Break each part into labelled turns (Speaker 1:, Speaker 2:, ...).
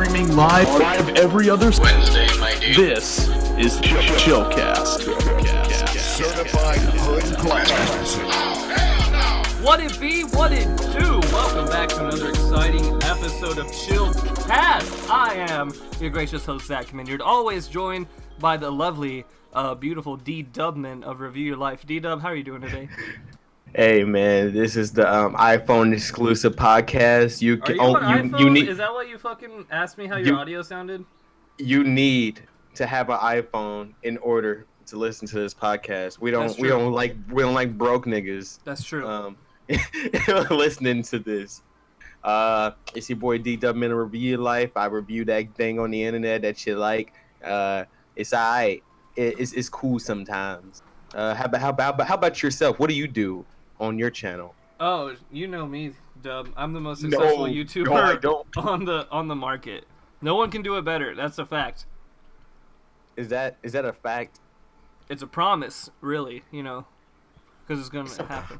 Speaker 1: streaming live every other Wednesday, my dude. This is Chillcast.
Speaker 2: Certified hood classic.
Speaker 3: What it be? What it do? Welcome back to another exciting episode of Chillcast. I am your gracious host, Zach Minyard, always joined by the lovely, beautiful D-Dubman of Review Your Life. D-Dub, how are you doing today?
Speaker 4: Hey man, this is the iPhone exclusive podcast. You
Speaker 3: Are
Speaker 4: can
Speaker 3: you on iPhone?
Speaker 4: you need
Speaker 3: Is that what you fucking asked me how your audio sounded?
Speaker 4: you need to have an iPhone in order to listen to this podcast. We don't like broke niggas.
Speaker 3: That's true.
Speaker 4: Listening to this. It's your boy D-Dubman of Review Your Life. I review that thing on the internet that you like. It's alright. It's cool sometimes. How about yourself? What do you do on your channel?
Speaker 3: Oh, you know me, Dub. I'm the most successful YouTuber on the market. No one can do it better. That's a fact.
Speaker 4: Is that a fact?
Speaker 3: It's a promise, really. You know, because it's gonna happen.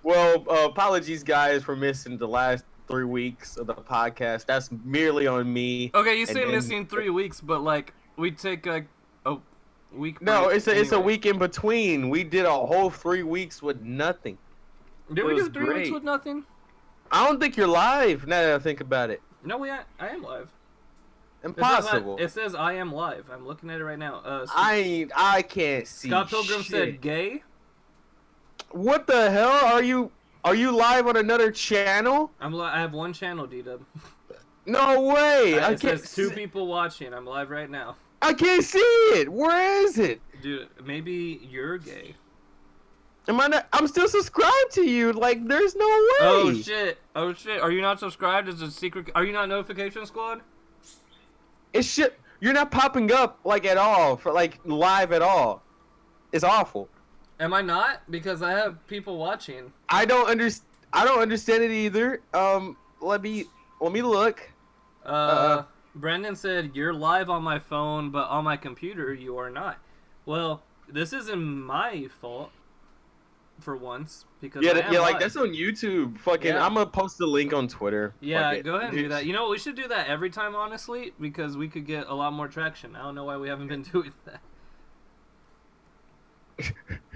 Speaker 4: Well, apologies, guys, for missing the last 3 weeks of the podcast. That's merely on me.
Speaker 3: Okay, you say missing 3 weeks, but like we take like a week.
Speaker 4: No, it's a week in between. We did a whole 3 weeks with nothing.
Speaker 3: Did we do 3 weeks with nothing?
Speaker 4: I don't think you're live. Now that I think about it.
Speaker 3: No, I am live.
Speaker 4: Impossible.
Speaker 3: It says I am live. I'm looking at it right now.
Speaker 4: I can't see.
Speaker 3: Scott Pilgrim
Speaker 4: shit.
Speaker 3: said gay.
Speaker 4: What the hell? Are you live on another channel?
Speaker 3: I have one channel, D-Dub.
Speaker 4: No way.
Speaker 3: It says 2 people watching. I'm live right now.
Speaker 4: I can't see it. Where is it?
Speaker 3: Dude, maybe you're gay.
Speaker 4: I'm still subscribed to you. Like, there's no way.
Speaker 3: Oh shit. Are you not subscribed? Is a secret? Are you not Notification Squad?
Speaker 4: It's shit. You're not popping up like at all for like live at all. It's awful.
Speaker 3: Am I not? Because I have people watching.
Speaker 4: I don't understand it either. Let me look.
Speaker 3: Brendan said you're live on my phone, but on my computer you are not. Well, this isn't my fault. For once, because
Speaker 4: yeah,
Speaker 3: like
Speaker 4: live. That's on YouTube. Fucking, yeah. I'm gonna post the link on Twitter.
Speaker 3: Yeah, go ahead and do that. You know what? We should do that every time, honestly, because we could get a lot more traction. I don't know why we haven't been doing that.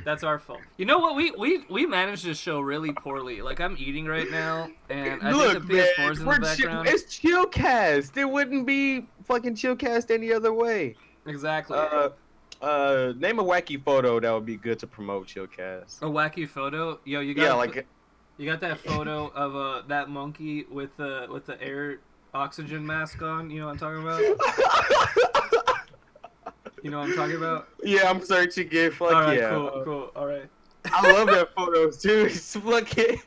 Speaker 3: That's our fault. You know what? We managed this show really poorly. Like, I'm eating right now, and I think the PS4's in the background.
Speaker 4: It's Chillcast. It wouldn't be fucking Chillcast any other way.
Speaker 3: Exactly.
Speaker 4: Name a wacky photo that would be good to promote Chillcast.
Speaker 3: A wacky photo? Yo, you got you got that photo of that monkey with the air oxygen mask on. You know what I'm talking about? You know what I'm talking about?
Speaker 4: Yeah, I'm searching it. Fuck
Speaker 3: all right,
Speaker 4: yeah.
Speaker 3: Cool. All right.
Speaker 4: I love that photo too. It's fucking.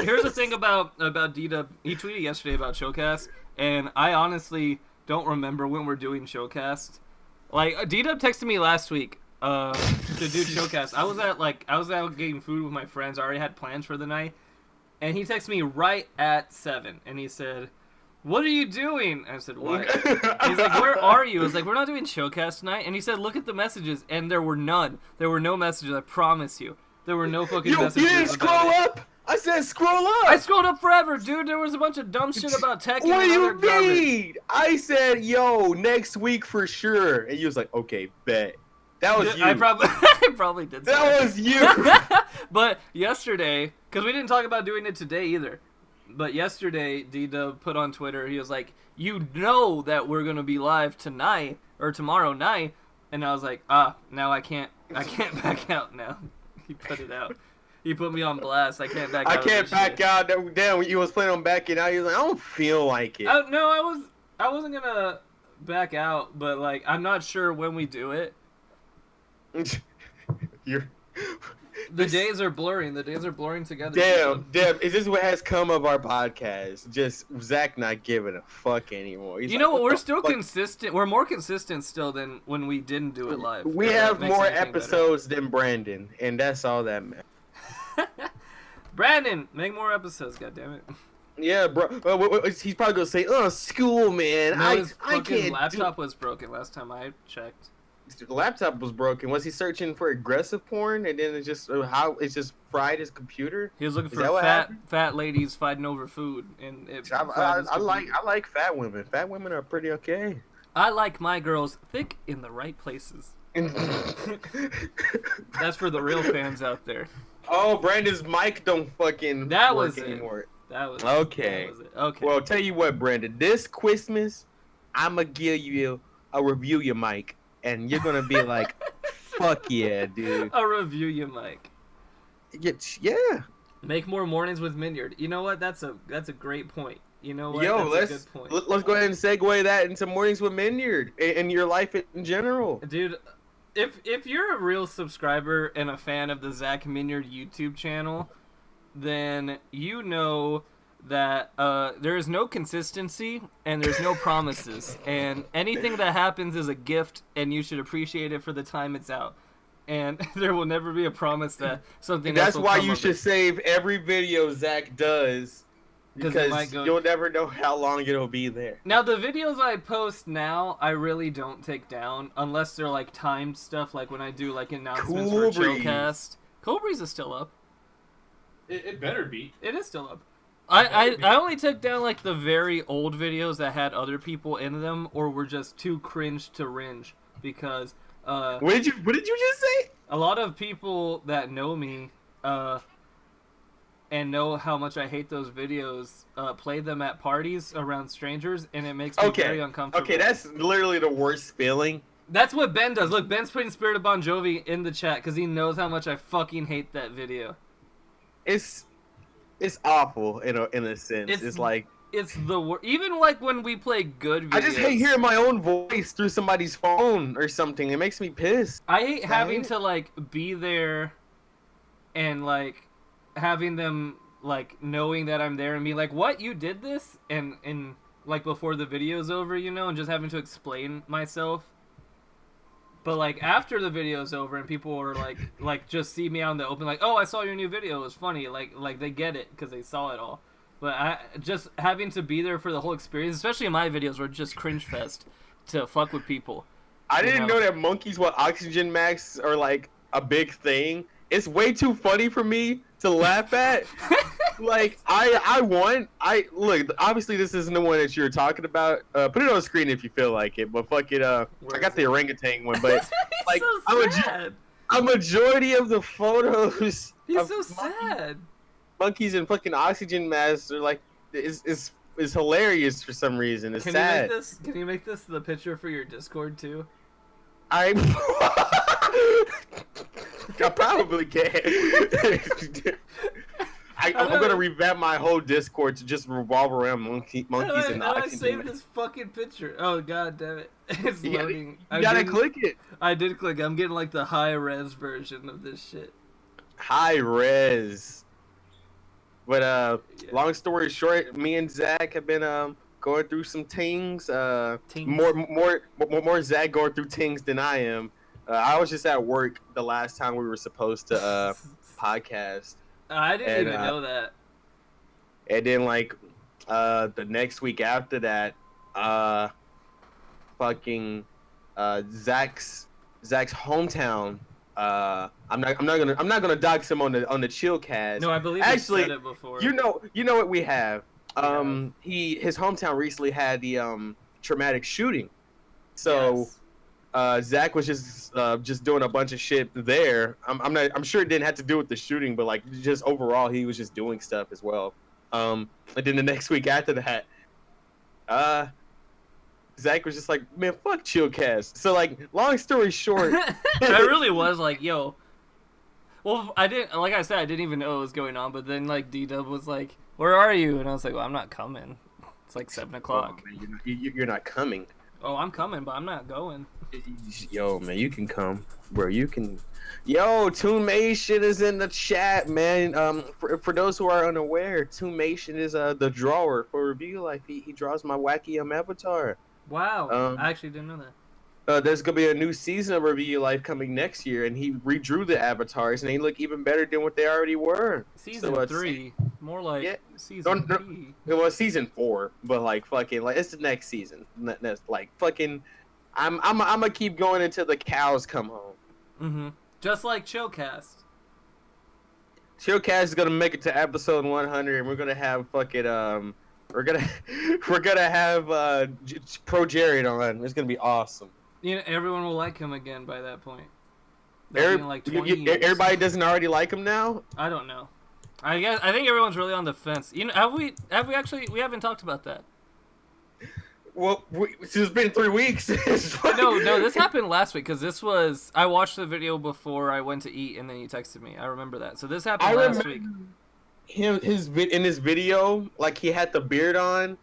Speaker 3: Here's the thing about D-Dub. He tweeted yesterday about Showcast, and I honestly don't remember when we're doing Showcast. Like, D-Dub texted me last week to do Showcast. I was out getting food with my friends. I already had plans for the night. And he texted me right at 7. And he said, "What are you doing?" And I said, "What?" He's like, "Where are you?" I was like, "We're not doing Showcast tonight." And he said, "Look at the messages." And there were none. There were no messages, I promise you. There were no fucking messages.
Speaker 4: You didn't scroll up? I said scroll up.
Speaker 3: I scrolled up forever, dude. There was a bunch of dumb shit about tech.
Speaker 4: What do you mean? I said, yo, next week for sure. And you was like, okay, bet. That was you.
Speaker 3: I probably did.
Speaker 4: That was you.
Speaker 3: But yesterday, because we didn't talk about doing it today either. But yesterday, D-Dub put on Twitter, he was like, you know that we're going to be live tonight or tomorrow night. And I was like, now I can't back out now. He put it out. He put me on blast. I can't back out.
Speaker 4: I can't back out. Damn, you was planning on backing out. You was like, I don't feel like it.
Speaker 3: No, I wasn't gonna back out, but like, I'm not sure when we do it. The days are blurring. The days are blurring together.
Speaker 4: Damn. Is this what has come of our podcast? Just Zach not giving a fuck anymore.
Speaker 3: You know what? We're still consistent. We're more consistent still than when we didn't do it live.
Speaker 4: We have more episodes than Brandon, and that's all that matters.
Speaker 3: Brandon, make more episodes, goddammit.
Speaker 4: Yeah, bro. He's probably gonna say, school, man.
Speaker 3: No, his fucking laptop was broken last time I checked.
Speaker 4: the laptop was broken. Was he searching for aggressive porn, and then it just fried his computer?
Speaker 3: He was looking
Speaker 4: Is that
Speaker 3: for
Speaker 4: what happened?
Speaker 3: fat ladies fighting over food, and it fried his
Speaker 4: I
Speaker 3: computer.
Speaker 4: like fat women. Fat women are pretty okay.
Speaker 3: I like my girls thick in the right places. That's for the real fans out there.
Speaker 4: Oh, Brandon's mic don't fucking
Speaker 3: That
Speaker 4: work
Speaker 3: was it.
Speaker 4: anymore.
Speaker 3: That was
Speaker 4: Okay.
Speaker 3: That was it. Okay.
Speaker 4: Well, tell you what, Brandon. This Christmas, I'ma give you a review your mic, and you're gonna be like, "Fuck yeah, dude."
Speaker 3: I'll review you, Mike.
Speaker 4: Yeah.
Speaker 3: Make more mornings with Minyard. You know what? That's a great point. You know what?
Speaker 4: Yo,
Speaker 3: That's a good point.
Speaker 4: let's go ahead and segue that into mornings with Minyard and your life in general.
Speaker 3: Dude, if you're a real subscriber and a fan of the Zach Minyard YouTube channel, then you know that there is no consistency and there's no promises, and anything that happens is a gift, and you should appreciate it for the time it's out. And there will never be a promise that something.
Speaker 4: That's
Speaker 3: else will
Speaker 4: why
Speaker 3: come
Speaker 4: you
Speaker 3: of
Speaker 4: should
Speaker 3: it.
Speaker 4: save every video Zach does,
Speaker 3: It might
Speaker 4: because
Speaker 3: go...
Speaker 4: you'll never know how long it'll be there.
Speaker 3: Now, the videos I post now, I really don't take down unless they're like timed stuff, like when I do like announcements
Speaker 4: Cool
Speaker 3: for
Speaker 4: Breeze.
Speaker 3: Chillcast. Cool Breeze is still up.
Speaker 5: It better be.
Speaker 3: It is still up. I only took down like the very old videos that had other people in them or were just too cringe to ringe, because
Speaker 4: What did you just say?
Speaker 3: a lot of people that know me and know how much I hate those videos play them at parties around strangers, and it makes me very uncomfortable.
Speaker 4: Okay, that's literally the worst feeling.
Speaker 3: That's what Ben does. Look, Ben's putting Spirit of Bon Jovi in the chat because he knows how much I fucking hate that video.
Speaker 4: It's awful in a sense. It's like
Speaker 3: It's the worst. Even like when we play good videos.
Speaker 4: I just hate hearing my own voice through somebody's phone or something. It makes me pissed.
Speaker 3: I hate having to like be there and like having them like knowing that I'm there and be like, "What, you did this?" and like before the video's over, you know, and just having to explain myself. But like after the video's over and people are like just see me out in the open, like, "Oh, I saw your new video. It was funny." Like they get it because they saw it all. But I just having to be there for the whole experience, especially in my videos, were just cringe fest to fuck with people.
Speaker 4: I didn't know that monkeys with oxygen masks are like a big thing. It's way too funny for me to laugh at. Like I look. Obviously, this isn't the one that you're talking about. Put it on the screen if you feel like it. But fuck it. I got the orangutan one. But like,
Speaker 3: so sad.
Speaker 4: a majority of the photos.
Speaker 3: He's
Speaker 4: of
Speaker 3: so sad.
Speaker 4: Monkeys in fucking oxygen masks are like is hilarious for some reason. It's sad.
Speaker 3: Can you make this the picture for your Discord too?
Speaker 4: I probably can. I'm gonna revamp my whole Discord to just revolve around monkeys and
Speaker 3: I
Speaker 4: oxygen.
Speaker 3: saved this fucking picture. Oh god damn it! It's loading.
Speaker 4: You gotta click it.
Speaker 3: I did click. I'm getting like the high res version of this shit.
Speaker 4: High res. But long story short, me and Zach have been going through some things. More Zach going through things than I am. I was just at work the last time we were supposed to podcast.
Speaker 3: I didn't even know that.
Speaker 4: And then like the next week after that, fucking Zach's hometown. I'm not gonna dox him on the Chillcast.
Speaker 3: No, I believe
Speaker 4: actually
Speaker 3: you said it before.
Speaker 4: You know what we have. His hometown recently had the traumatic shooting. So Zach was just doing a bunch of shit there. I'm sure it didn't have to do with the shooting, but like just overall he was just doing stuff as well. And then the next week after that, Zach was just like, man, fuck Chillcast. So like, long story short,
Speaker 3: I really was like, yo. Well, I didn't even know what was going on. But then like D-Dub was like, where are you? And I was like, well, I'm not coming. It's like 7 o'clock.
Speaker 4: Oh, man, you're not coming.
Speaker 3: Oh, I'm coming, but I'm not going.
Speaker 4: Yo, man, you can come, bro. You can. Yo, Toonmation is in the chat, man. For those who are unaware, Toonmation is the drawer for Review Life. He draws my wacky avatar.
Speaker 3: Wow, I actually didn't know that.
Speaker 4: There's gonna be a new season of Review Life coming next year, and he redrew the avatars, and they look even better than what they already were.
Speaker 3: Season 3, more like season 3.
Speaker 4: It was season 4, but like fucking like it's the next season. That's like fucking. I'm gonna keep going until the cows come home.
Speaker 3: Mm-hmm. Just like Chillcast.
Speaker 4: Chillcast is gonna make it to episode 100, and we're gonna have fucking we're gonna have Pro Jared on. It's gonna be awesome.
Speaker 3: You know, everyone will like him again by that point. They'll be in like 20 years.
Speaker 4: Everybody doesn't already like him now.
Speaker 3: I don't know. I think everyone's really on the fence. You know, have we actually we haven't talked about that.
Speaker 4: Well, it's been 3 weeks.
Speaker 3: No, this happened last week because this was I watched the video before I went to eat and then you texted me. I remember that. So this happened last week.
Speaker 4: In his video, like he had the beard on,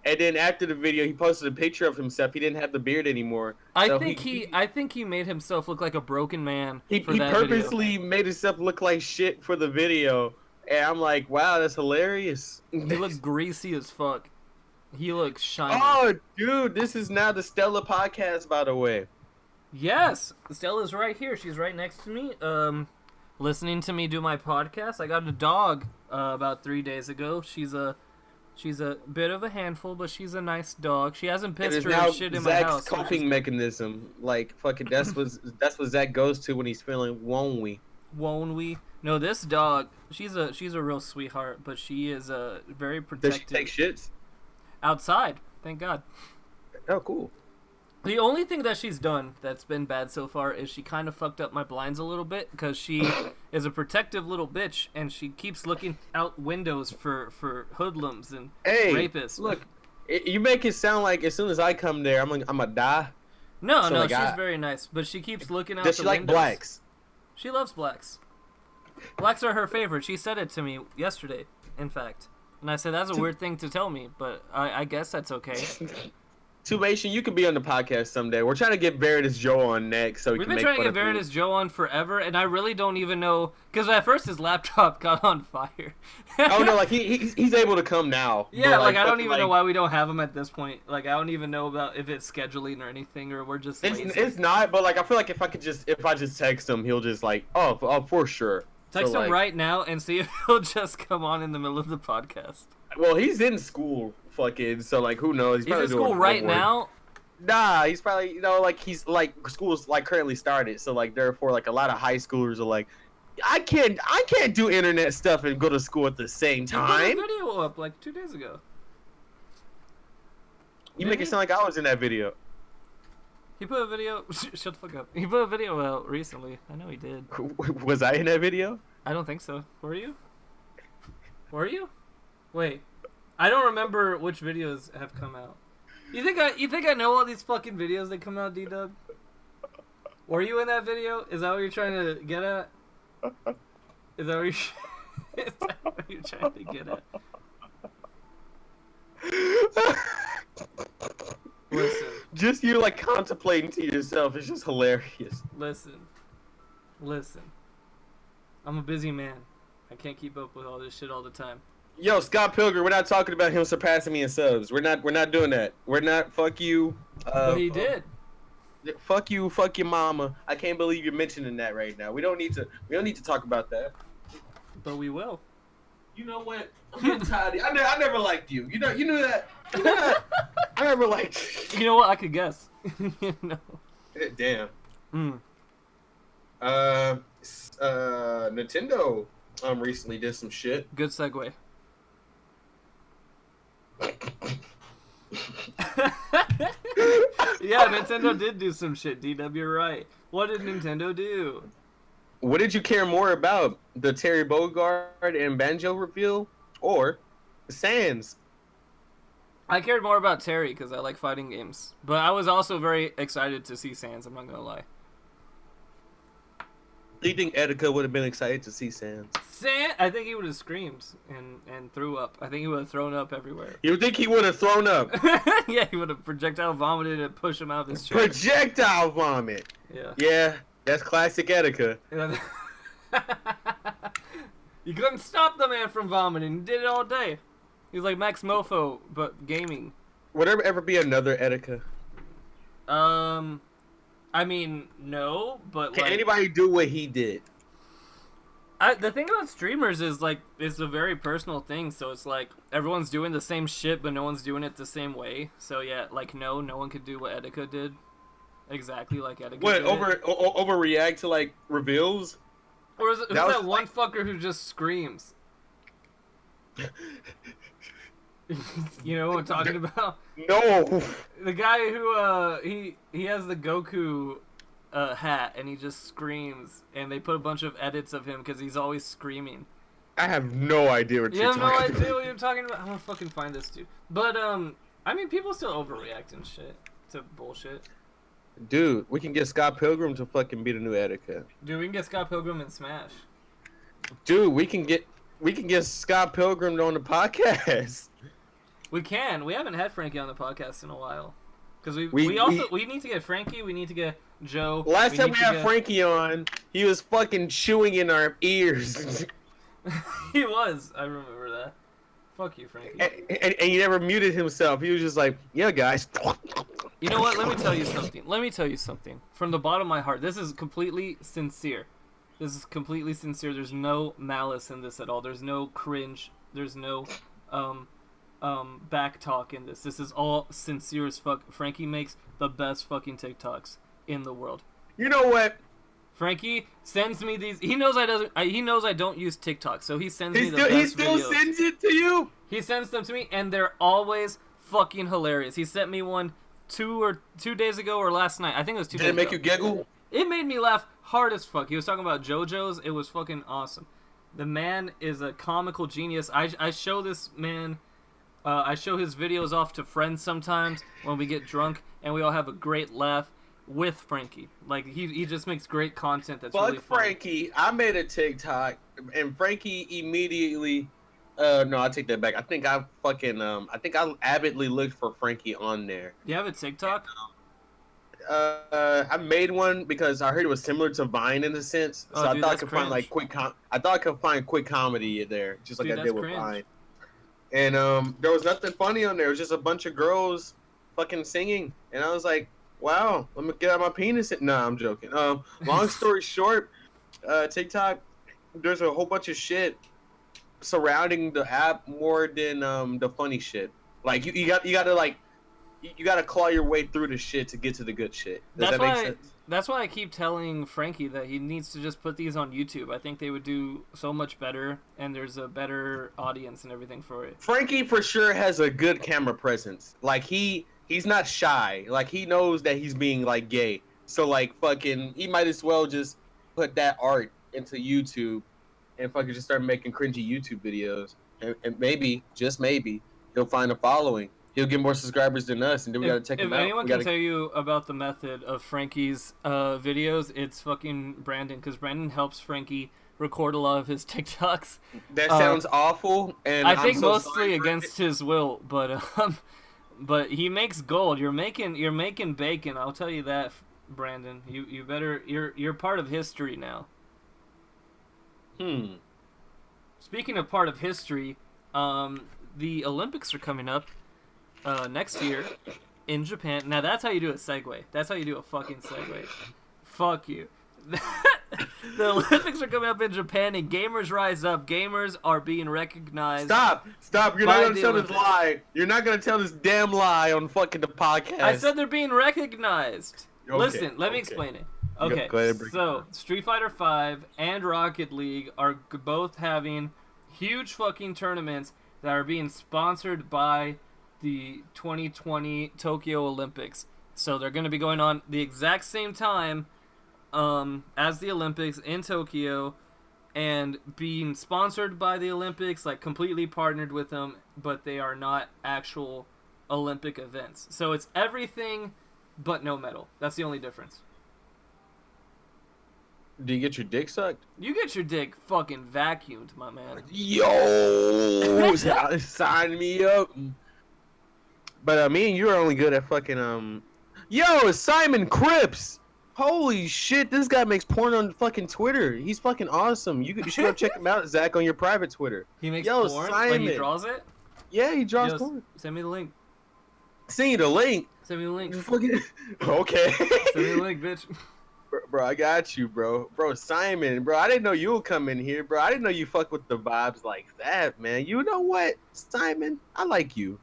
Speaker 4: and then after the video, he posted a picture of himself. He didn't have the beard anymore.
Speaker 3: I think he made himself look like a broken man.
Speaker 4: He purposely made himself look like shit for the video, and I'm like, wow, that's hilarious.
Speaker 3: He looks greasy as fuck. He looks shiny.
Speaker 4: Oh, dude, this is now the Stella podcast, by the way.
Speaker 3: Yes, Stella's right here. She's right next to me. Listening to me do my podcast. I got a dog about 3 days ago. She's a bit of a handful, but she's a nice dog. She hasn't pissed her shit in my house.
Speaker 4: Zach's coping mechanism. Like fucking that's what Zach goes to when he's feeling lonely.
Speaker 3: Won't we? No, this dog. She's a real sweetheart, but she is very protective.
Speaker 4: Does she take shits?
Speaker 3: Outside, thank God.
Speaker 4: Oh, cool.
Speaker 3: The only thing that she's done that's been bad so far is she kind of fucked up my blinds a little bit because she is a protective little bitch and she keeps looking out windows for hoodlums and rapists.
Speaker 4: Look, you make it sound like as soon as I come there, I'm gonna die.
Speaker 3: No, she's very nice, but she keeps looking out the windows.
Speaker 4: Does she like blacks?
Speaker 3: She loves blacks. Blacks are her favorite. She said it to me yesterday, in fact. And I said, that's a weird thing to tell me, but I guess that's okay.
Speaker 4: Tubation, you could be on the podcast someday. We're trying to get Veritas Joe on next, so
Speaker 3: we've been trying to get Veritas Joe on forever, and I really don't even know because at first his laptop got on fire.
Speaker 4: Oh no, like he's able to come now.
Speaker 3: Yeah, like I don't even know why we don't have him at this point. Like I don't even know about if it's scheduling or anything, or we're just.
Speaker 4: It's not, but like I feel like if I just text him, he'll just like oh for sure.
Speaker 3: Text him right now and see if he'll just come on in the middle of the podcast.
Speaker 4: Well, he's in school, fucking. So like, who knows?
Speaker 3: He's in school right now.
Speaker 4: Nah, he's probably he's like school's like currently started. So like, therefore, like a lot of high schoolers are like, I can't do internet stuff and go to school at the same time.
Speaker 3: You put a video up like 2 days ago.
Speaker 4: You make it sound like I was in that video.
Speaker 3: He put a video. Shut the fuck up. He put a video out recently. I know he did.
Speaker 4: Was I in that video?
Speaker 3: I don't think so. Were you? Were you? Wait. I don't remember which videos have come out. You think I know all these fucking videos that come out, D-Dub? Were you in that video? Is that what you're trying to get at? Is that what you're trying to get at? Listen.
Speaker 4: Just you like contemplating to yourself is just hilarious.
Speaker 3: Listen. I'm a busy man. I can't keep up with all this shit all the time.
Speaker 4: Yo, Scott Pilgrim, we're not talking about him surpassing me in subs. We're not doing that. We're not. Fuck you.
Speaker 3: But he did.
Speaker 4: Fuck you. Fuck your mama. I can't believe you're mentioning that right now. We don't need to talk about that.
Speaker 3: But we will.
Speaker 4: You know what? I'm tired. I never liked you. You knew that. I never liked.
Speaker 3: You know what? I could guess. You know.
Speaker 4: Damn. Nintendo recently did some shit.
Speaker 3: Good segue. Yeah, Nintendo did do some shit, DW, you're right. What did Nintendo do?
Speaker 4: What did you care more about? The Terry Bogard and Banjo reveal or Sans?
Speaker 3: I cared more about Terry because I like fighting games. But I was also very excited to see Sans, I'm not going to lie.
Speaker 4: Do you think Etika would have been excited to see Sans?
Speaker 3: I think he would have screamed and threw up. I think he would have thrown up everywhere.
Speaker 4: You think he would have thrown up?
Speaker 3: Yeah, he would have projectile vomited and pushed him out of his chair.
Speaker 4: Projectile vomit.
Speaker 3: Yeah.
Speaker 4: Yeah, that's classic Etika.
Speaker 3: You couldn't stop the man from vomiting. He did it all day. He's like Max Mofo, but gaming.
Speaker 4: Would there ever be another Etika?
Speaker 3: I mean, no, but
Speaker 4: Can anybody do what he did?
Speaker 3: The thing about streamers is, like, it's a very personal thing, so it's like, everyone's doing the same shit, but no one's doing it the same way. So yeah, like, no one could do what Etika did. exactly like Etika.
Speaker 4: What
Speaker 3: did it.
Speaker 4: overreact to like reveals?
Speaker 3: Or is it, who's
Speaker 4: That was
Speaker 3: that one fucker who just screams? You know what I'm talking about?
Speaker 4: No.
Speaker 3: The guy who he has the Goku hat and he just screams, and they put a bunch of edits of him because he's always screaming.
Speaker 4: I have no idea what
Speaker 3: You
Speaker 4: you're
Speaker 3: have no
Speaker 4: talking
Speaker 3: idea
Speaker 4: about.
Speaker 3: what you're talking about. I'm gonna fucking find this dude. But I mean, people still overreact and shit to bullshit.
Speaker 4: Dude, we can get Scott Pilgrim to fucking be the new Etika.
Speaker 3: Dude, we can get Scott Pilgrim in Smash.
Speaker 4: Dude, we can get Scott Pilgrim on the podcast.
Speaker 3: We can. We haven't had Frankie on the podcast in a while. Because we need to get Frankie. We need to get Joe.
Speaker 4: Last time we had Frankie on, he was fucking chewing in our ears.
Speaker 3: He was. I remember that. Fuck you, Frankie.
Speaker 4: And he never muted himself. He was just like, yeah, guys.
Speaker 3: You know what? Let me tell you something. From the bottom of my heart. This is completely sincere. There's no malice in this at all. There's no cringe. There's no back talk in this. This is all sincere as fuck. Frankie makes the best fucking TikToks in the world.
Speaker 4: You know what?
Speaker 3: Frankie sends me these. He knows I don't use TikTok, so he sends me the best
Speaker 4: He still
Speaker 3: videos.
Speaker 4: sends it to you?
Speaker 3: He sends them to me, and they're always fucking hilarious. He sent me one 2 days ago or last night. I think it was 2 days
Speaker 4: Did it make
Speaker 3: ago.
Speaker 4: you giggle?
Speaker 3: It made me laugh hard as fuck. He was talking about JoJo's. It was fucking awesome. The man is a comical genius. I show this man. I show his videos off to friends sometimes when we get drunk, and we all have a great laugh with Frankie. Like, he just makes great content that's really
Speaker 4: Fuck
Speaker 3: fun.
Speaker 4: Frankie. I made a TikTok, and Frankie immediately... no, I take that back. I think I avidly looked for Frankie on there.
Speaker 3: You have a TikTok?
Speaker 4: I made one because I heard it was similar to Vine in a sense. So
Speaker 3: Oh,
Speaker 4: I
Speaker 3: dude,
Speaker 4: thought I
Speaker 3: that's
Speaker 4: could find like I thought I could find quick comedy there, just like
Speaker 3: Dude,
Speaker 4: I did
Speaker 3: that's
Speaker 4: with
Speaker 3: cringe.
Speaker 4: Vine. And there was nothing funny on there. It was just a bunch of girls fucking singing, and I was like, "Wow, let me get out my penis." Nah, I'm joking. Long story short, TikTok, there's a whole bunch of shit surrounding the app more than the funny shit. Like you gotta claw your way through the shit to get to the good shit. Does that make sense?
Speaker 3: That's why I keep telling Frankie that he needs to just put these on YouTube. I think they would do so much better, and there's a better audience and everything for it.
Speaker 4: Frankie for sure has a good camera presence. Like he's not shy. Like he knows that he's being like gay. So like fucking he might as well just put that art into YouTube and fucking just start making cringy YouTube videos. And maybe, just maybe, he'll find a following. He'll get more subscribers than us, and then we gotta check him out.
Speaker 3: If anyone can tell you about the method of Frankie's videos, it's fucking Brandon, because Brandon helps Frankie record a lot of his TikToks.
Speaker 4: That sounds awful, and
Speaker 3: I think
Speaker 4: I'm so
Speaker 3: mostly
Speaker 4: sorry for
Speaker 3: against his will, but he makes gold. You're making bacon. I'll tell you that, Brandon. You better. You're part of history now. Speaking of part of history, the Olympics are coming up next year in Japan. Now that's how you do a segue. That's how you do a fucking segue. Fuck you. The Olympics are coming up in Japan, and gamers rise up. Gamers are being recognized.
Speaker 4: Stop! You're
Speaker 3: by
Speaker 4: not gonna
Speaker 3: the
Speaker 4: tell this
Speaker 3: Olympics.
Speaker 4: lie. You're not gonna tell this damn lie on fucking the podcast.
Speaker 3: I said they're being recognized.
Speaker 4: Okay,
Speaker 3: Listen, let me
Speaker 4: okay.
Speaker 3: explain it.
Speaker 4: Go
Speaker 3: Okay,
Speaker 4: ahead and break it
Speaker 3: so
Speaker 4: down.
Speaker 3: Street Fighter V and Rocket League are both having huge fucking tournaments that are being sponsored by the 2020 Tokyo Olympics. So they're going to be going on the exact same time as the Olympics in Tokyo, and being sponsored by the Olympics, like completely partnered with them, but they are not actual Olympic events. So it's everything but no medal. That's the only difference.
Speaker 4: Do you get your dick sucked?
Speaker 3: You get your dick fucking vacuumed, my man.
Speaker 4: Yo, sign me up. But me and you are only good at fucking Yo, it's Simon Cripps. Holy shit, this guy makes porn on fucking Twitter. He's fucking awesome. You should go check him out, Zach, on your private Twitter.
Speaker 3: He makes
Speaker 4: Yo,
Speaker 3: porn?
Speaker 4: Simon.
Speaker 3: Like he draws it?
Speaker 4: Yeah, he draws
Speaker 3: Yo,
Speaker 4: porn.
Speaker 3: send me the link.
Speaker 4: Send you the link.
Speaker 3: Send me the link.
Speaker 4: Fucking okay.
Speaker 3: Send me the link, bitch.
Speaker 4: Bro, I got you, bro. Bro, Simon, bro, I didn't know you would come in here, bro. I didn't know you fuck with the vibes like that, man. You know what, Simon? I like you.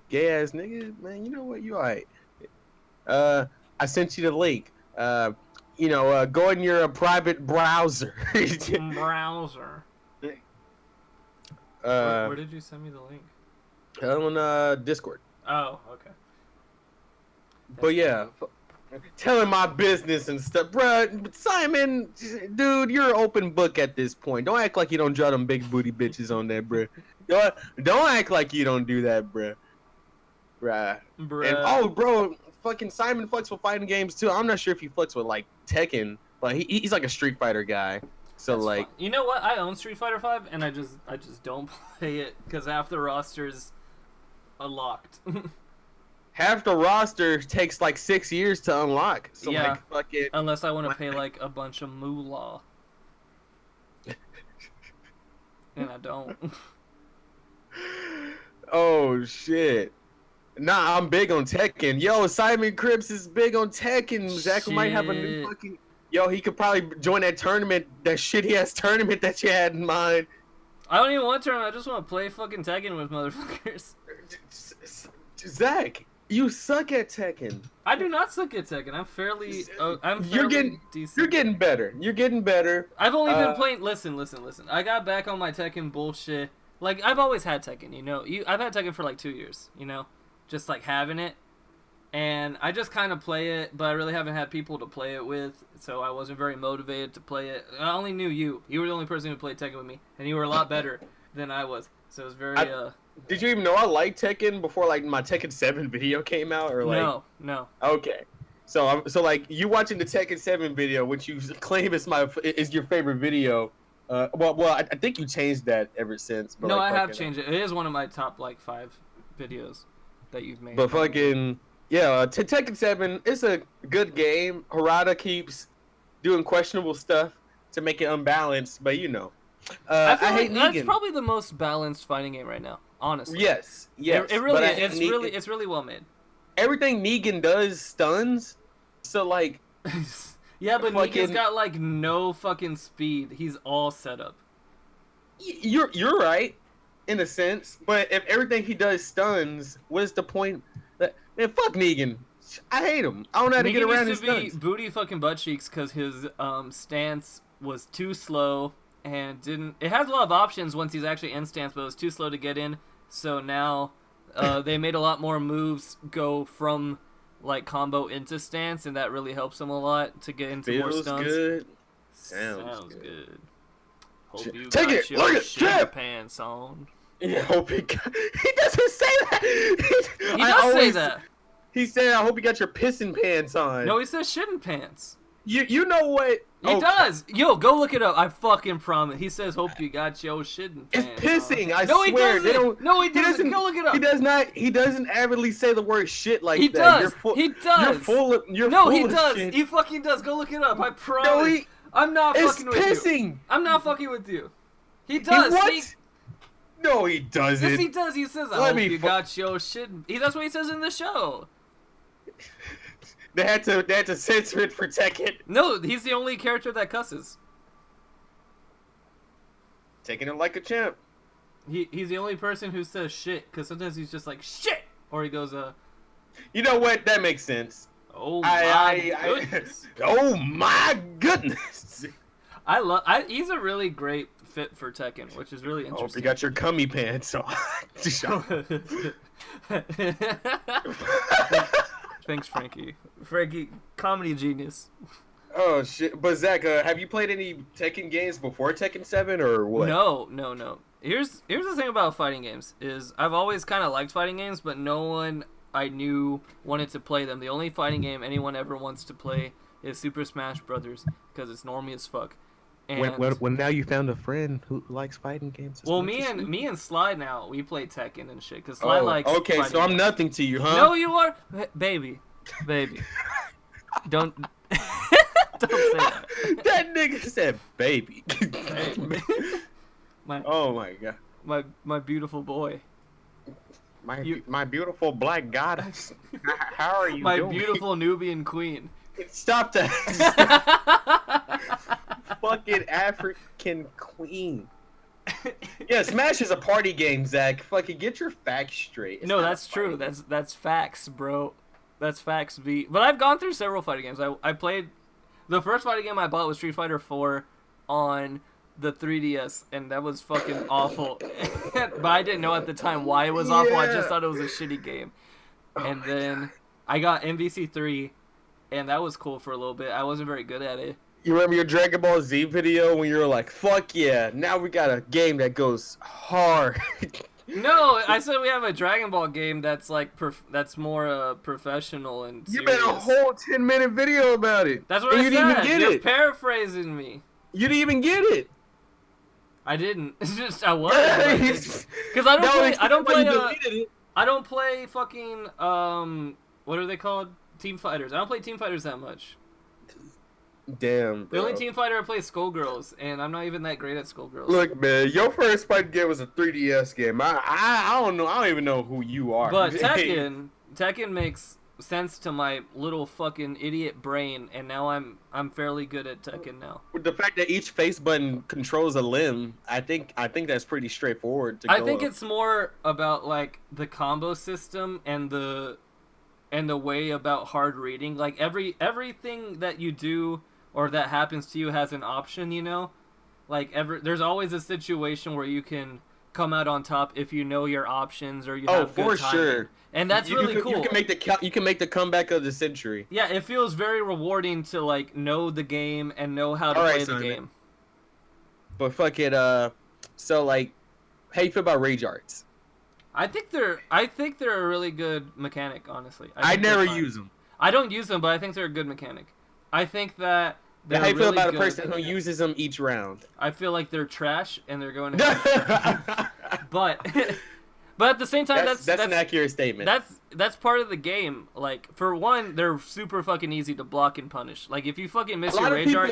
Speaker 4: Gay ass nigga, man. You know what? You alright. I sent you the link. Go in your private browser.
Speaker 3: Browser.
Speaker 4: uh,
Speaker 3: Where did you send me the link?
Speaker 4: on Discord.
Speaker 3: Oh, okay.
Speaker 4: But yeah, telling my business and stuff, bruh. Simon, dude, you're an open book at this point. Don't act like you don't draw them big booty bitches on there, bruh. Don't act like you don't do that, bruh. And bro, fucking Simon fucks with fighting games too. I'm not sure if he fucks with like Tekken, but he's like a Street Fighter guy. So
Speaker 3: That's
Speaker 4: like,
Speaker 3: fun. You know what? I own Street Fighter 5, and I just don't play it because half the roster's unlocked.
Speaker 4: half the roster takes like 6 years to unlock. So
Speaker 3: Yeah.
Speaker 4: like, fucking.
Speaker 3: Unless I want to pay like a bunch of moolah. And I don't.
Speaker 4: Oh shit. Nah, I'm big on Tekken. Yo, Simon Cripps is big on Tekken. Zach might have a new
Speaker 3: Shit.
Speaker 4: fucking. Yo, he could probably join that tournament, that shitty ass tournament that you had in mind.
Speaker 3: I don't even want to. I just want to play fucking Tekken with motherfuckers.
Speaker 4: Zach, you suck at Tekken.
Speaker 3: I do not suck at Tekken. I'm fairly
Speaker 4: You're getting
Speaker 3: decent.
Speaker 4: You're getting better. You're getting better.
Speaker 3: I've only been playing. Listen. I got back on my Tekken bullshit. Like I've always had Tekken. You know, I've had Tekken for like 2 years. You know, just like having it, and I just kind of play it, but I really haven't had people to play it with, so I wasn't very motivated to play it. I only knew you. You were the only person who played Tekken with me, and you were a lot better than I was. So it was very.
Speaker 4: Did you even know I liked Tekken before like my Tekken 7 video came out, or like?
Speaker 3: No.
Speaker 4: Okay. So like you watching the Tekken 7 video, which you claim is your favorite video. I think you changed that ever since. But
Speaker 3: No,
Speaker 4: like,
Speaker 3: I have changed it. It is one of my top like 5 videos that you've made.
Speaker 4: But fucking yeah, Tekken 7, it's a good game. Harada keeps doing questionable stuff to make it unbalanced, but you know,
Speaker 3: I feel
Speaker 4: I hate
Speaker 3: like that's
Speaker 4: Negan.
Speaker 3: probably the most balanced fighting game right now. Honestly.
Speaker 4: Yes.
Speaker 3: It really
Speaker 4: but
Speaker 3: is. It's really well made.
Speaker 4: Everything Negan does stuns. So like,
Speaker 3: Yeah, but
Speaker 4: fucking-
Speaker 3: Negan's got like no fucking speed. He's all set up.
Speaker 4: you're right in a sense, but if everything he does stuns, what's the point? Man, fuck Negan. I hate him. I don't know how to get
Speaker 3: Negan
Speaker 4: around his
Speaker 3: used to be
Speaker 4: stunts.
Speaker 3: booty fucking butt cheeks because his stance was too slow and didn't. It has a lot of options once he's actually in stance, but it was too slow to get in. So now they made a lot more moves go from like combo into stance, and that really helps him a lot to get into more
Speaker 4: Feels
Speaker 3: stunts.
Speaker 4: good.
Speaker 3: Sounds good. Hope you
Speaker 4: Take
Speaker 3: got
Speaker 4: it.
Speaker 3: your
Speaker 4: Look at
Speaker 3: shit
Speaker 4: Trip.
Speaker 3: pants on.
Speaker 4: Yeah, hope he doesn't say that.
Speaker 3: He does say that.
Speaker 4: He said, "I hope you got your pissing pants on."
Speaker 3: No, he says shitting pants.
Speaker 4: you know what?
Speaker 3: He does. Yo, go look it up. I fucking promise. He says, "Hope you got your shitting
Speaker 4: It's
Speaker 3: pants."
Speaker 4: pissing.
Speaker 3: On.
Speaker 4: I
Speaker 3: No, he
Speaker 4: swear.
Speaker 3: doesn't.
Speaker 4: They don't.
Speaker 3: No, he doesn't. Go look it up.
Speaker 4: He does not. He doesn't avidly say the word shit like
Speaker 3: He
Speaker 4: that.
Speaker 3: does.
Speaker 4: You're full,
Speaker 3: He does.
Speaker 4: You're full of. You're
Speaker 3: No,
Speaker 4: full
Speaker 3: he
Speaker 4: of
Speaker 3: does.
Speaker 4: Shit.
Speaker 3: He fucking does. Go look it up. I promise.
Speaker 4: No, he.
Speaker 3: I'm not
Speaker 4: It's
Speaker 3: fucking with you.
Speaker 4: pissing.
Speaker 3: I'm not fucking with you. He does.
Speaker 4: What?
Speaker 3: See?
Speaker 4: No, he doesn't.
Speaker 3: Yes, he does. He says, "I
Speaker 4: Let
Speaker 3: hope
Speaker 4: me
Speaker 3: you got your shit." That's what he says in the show.
Speaker 4: They had to censor it for Tekken.
Speaker 3: No, he's the only character that cusses.
Speaker 4: Taking it like a champ.
Speaker 3: He's the only person who says shit, because sometimes he's just like shit, or he goes
Speaker 4: You know what? That makes sense.
Speaker 3: oh my goodness.
Speaker 4: Oh my goodness.
Speaker 3: He's a really great fit for Tekken, which is really
Speaker 4: I hope
Speaker 3: interesting.
Speaker 4: you got your cummy pants on.
Speaker 3: Thanks, Frankie. Frankie, comedy genius.
Speaker 4: Oh shit! But Zach, have you played any Tekken games before Tekken 7 or what?
Speaker 3: No. Here's the thing about fighting games is I've always kind of liked fighting games, but no one I knew wanted to play them. The only fighting game anyone ever wants to play is Super Smash Brothers because it's normie as fuck. And
Speaker 4: When now you found a friend who likes fighting games.
Speaker 3: well, me and Sly now we play Tekken and shit because Sly likes.
Speaker 4: Okay,
Speaker 3: fighting
Speaker 4: so I'm
Speaker 3: games.
Speaker 4: nothing to you, huh?
Speaker 3: No, you are, baby. Don't don't say that.
Speaker 4: That nigga said baby.
Speaker 3: Baby.
Speaker 4: Oh my god.
Speaker 3: My beautiful boy.
Speaker 4: My beautiful black goddess. How are you
Speaker 3: My
Speaker 4: doing?
Speaker 3: beautiful Nubian queen.
Speaker 4: Stop that. Fucking African queen. Yeah, Smash is a party game, Zach. Fucking get your facts straight. It's
Speaker 3: No,
Speaker 4: not
Speaker 3: that's
Speaker 4: a party
Speaker 3: true.
Speaker 4: game.
Speaker 3: That's facts, bro. That's facts, B. But I've gone through several fighting games. I played... The first fighting game I bought was Street Fighter 4 on the 3DS, and that was fucking awful. But I didn't know at the time why it was awful. I just thought it was a shitty game. And then I got MVC3, and that was cool for a little bit. I wasn't very good at it.
Speaker 4: You remember your Dragon Ball Z video when you were like, fuck yeah, now we got a game that goes hard.
Speaker 3: No, I said we have a Dragon Ball game that's like that's more professional and serious.
Speaker 4: You made a whole 10-minute video about it.
Speaker 3: That's what
Speaker 4: and
Speaker 3: I
Speaker 4: you
Speaker 3: said.
Speaker 4: didn't even get
Speaker 3: You're
Speaker 4: it.
Speaker 3: paraphrasing me.
Speaker 4: You didn't even get it.
Speaker 3: I didn't. It's just I was. Because I don't play fucking what are they called? Team fighters. I don't play team fighters that much.
Speaker 4: Damn, bro.
Speaker 3: The only team fighter I play is Skullgirls, and I'm not even that great at Skullgirls.
Speaker 4: Look, man, your first fighting game was a 3DS game. I don't know. I don't even know who you are.
Speaker 3: But Tekken makes sense to my little fucking idiot brain, and now I'm fairly good at Tekken now.
Speaker 4: With the fact that each face button controls a limb, I think that's pretty straightforward to
Speaker 3: I
Speaker 4: go
Speaker 3: think
Speaker 4: up.
Speaker 3: it's more about like the combo system and the way about hard reading. Like everything that you do or that happens to you has an option, you know? Like there's always a situation where you can come out on top if you know your options or you have good
Speaker 4: for
Speaker 3: timing.
Speaker 4: Sure.
Speaker 3: And that's really cool.
Speaker 4: You can make the comeback of the century.
Speaker 3: Yeah, it feels very rewarding to like know the game and know how to play the game.
Speaker 4: But fuck it, so like, how you feel about rage arts?
Speaker 3: I think they're a really good mechanic, honestly.
Speaker 4: I never use them.
Speaker 3: I don't use them, but I think they're a good mechanic. I think that they're
Speaker 4: how you feel
Speaker 3: really
Speaker 4: about
Speaker 3: good.
Speaker 4: a person who uses them each round?
Speaker 3: I feel like they're trash and they're going to but at the same time that's
Speaker 4: an accurate statement.
Speaker 3: That's part of the game. Like for one, they're super fucking easy to block and punish. Like if you fucking miss your rage art,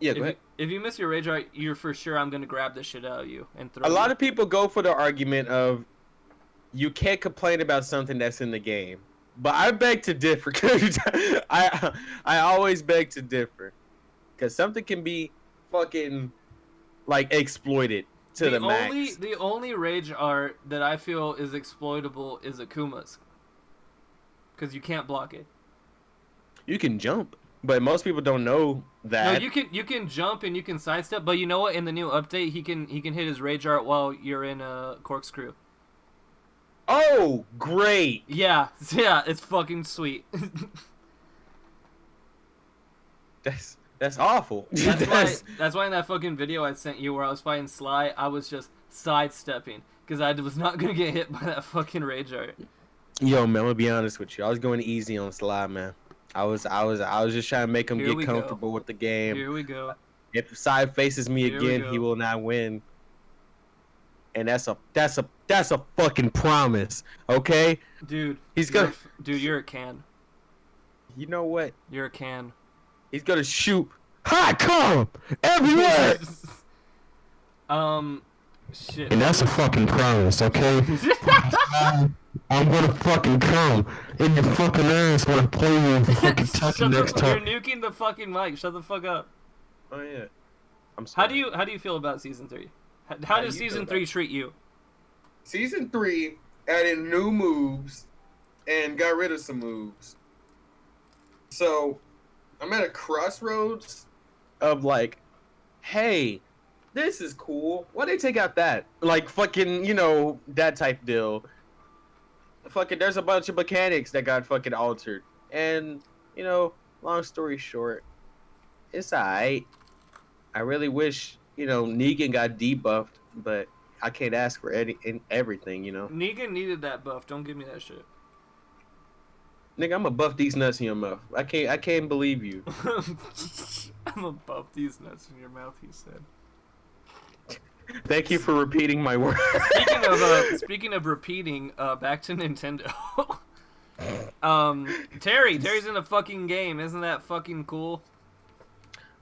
Speaker 4: yeah, go ahead.
Speaker 3: If you miss your rage art, you're for sure I'm gonna grab the shit out of you and throw.
Speaker 4: A lot of people go for the argument of you can't complain about something that's in the game, but I beg to differ. I always beg to differ because something can be fucking like exploited to the max.
Speaker 3: The only rage art that I feel is exploitable is Akuma's, because you can't block it.
Speaker 4: You can jump, but most people don't know that.
Speaker 3: No, you can jump and you can sidestep, but you know what? In the new update, he can hit his rage art while you're in a corkscrew.
Speaker 4: Oh, great!
Speaker 3: Yeah, it's fucking sweet.
Speaker 4: That's awful.
Speaker 3: That's why in that fucking video I sent you where I was fighting Sly, I was just sidestepping because I was not gonna get hit by that fucking rage art.
Speaker 4: Yo, man, I'm gonna be honest with you. I was going easy on Sly, man. I was just trying to make him get comfortable with the game.
Speaker 3: Here we go.
Speaker 4: If Side faces me again, he will not win. And that's a fucking promise, okay?
Speaker 3: Dude, you're a can.
Speaker 4: You know what?
Speaker 3: You're a can.
Speaker 4: He's gonna shoot hot cum everywhere.
Speaker 3: Shit.
Speaker 6: And that's a fucking promise, okay? I'm gonna fucking come in your fucking ass when I play you fucking Tekken next time.
Speaker 3: You're nuking the fucking mic. Shut the fuck up.
Speaker 4: Oh yeah. I'm sorry.
Speaker 3: How do you feel about season 3? How does season 3 treat you?
Speaker 7: Season 3 added new moves and got rid of some moves. So I'm at a crossroads
Speaker 4: of like, hey, this is cool. Why they take out that? Like fucking, that type deal. Fucking, there's a bunch of mechanics that got fucking altered. And, long story short, it's alright. I really wish, Negan got debuffed, but I can't ask for everything,
Speaker 3: Negan needed that buff. Don't give me that shit.
Speaker 4: Nigga, I'm gonna buff these nuts in your mouth. I can't believe you.
Speaker 3: I'm gonna buff these nuts in your mouth, he said.
Speaker 4: Thank you for repeating my words.
Speaker 3: Speaking of repeating, back to Nintendo. Terry's in a fucking game. Isn't that fucking cool?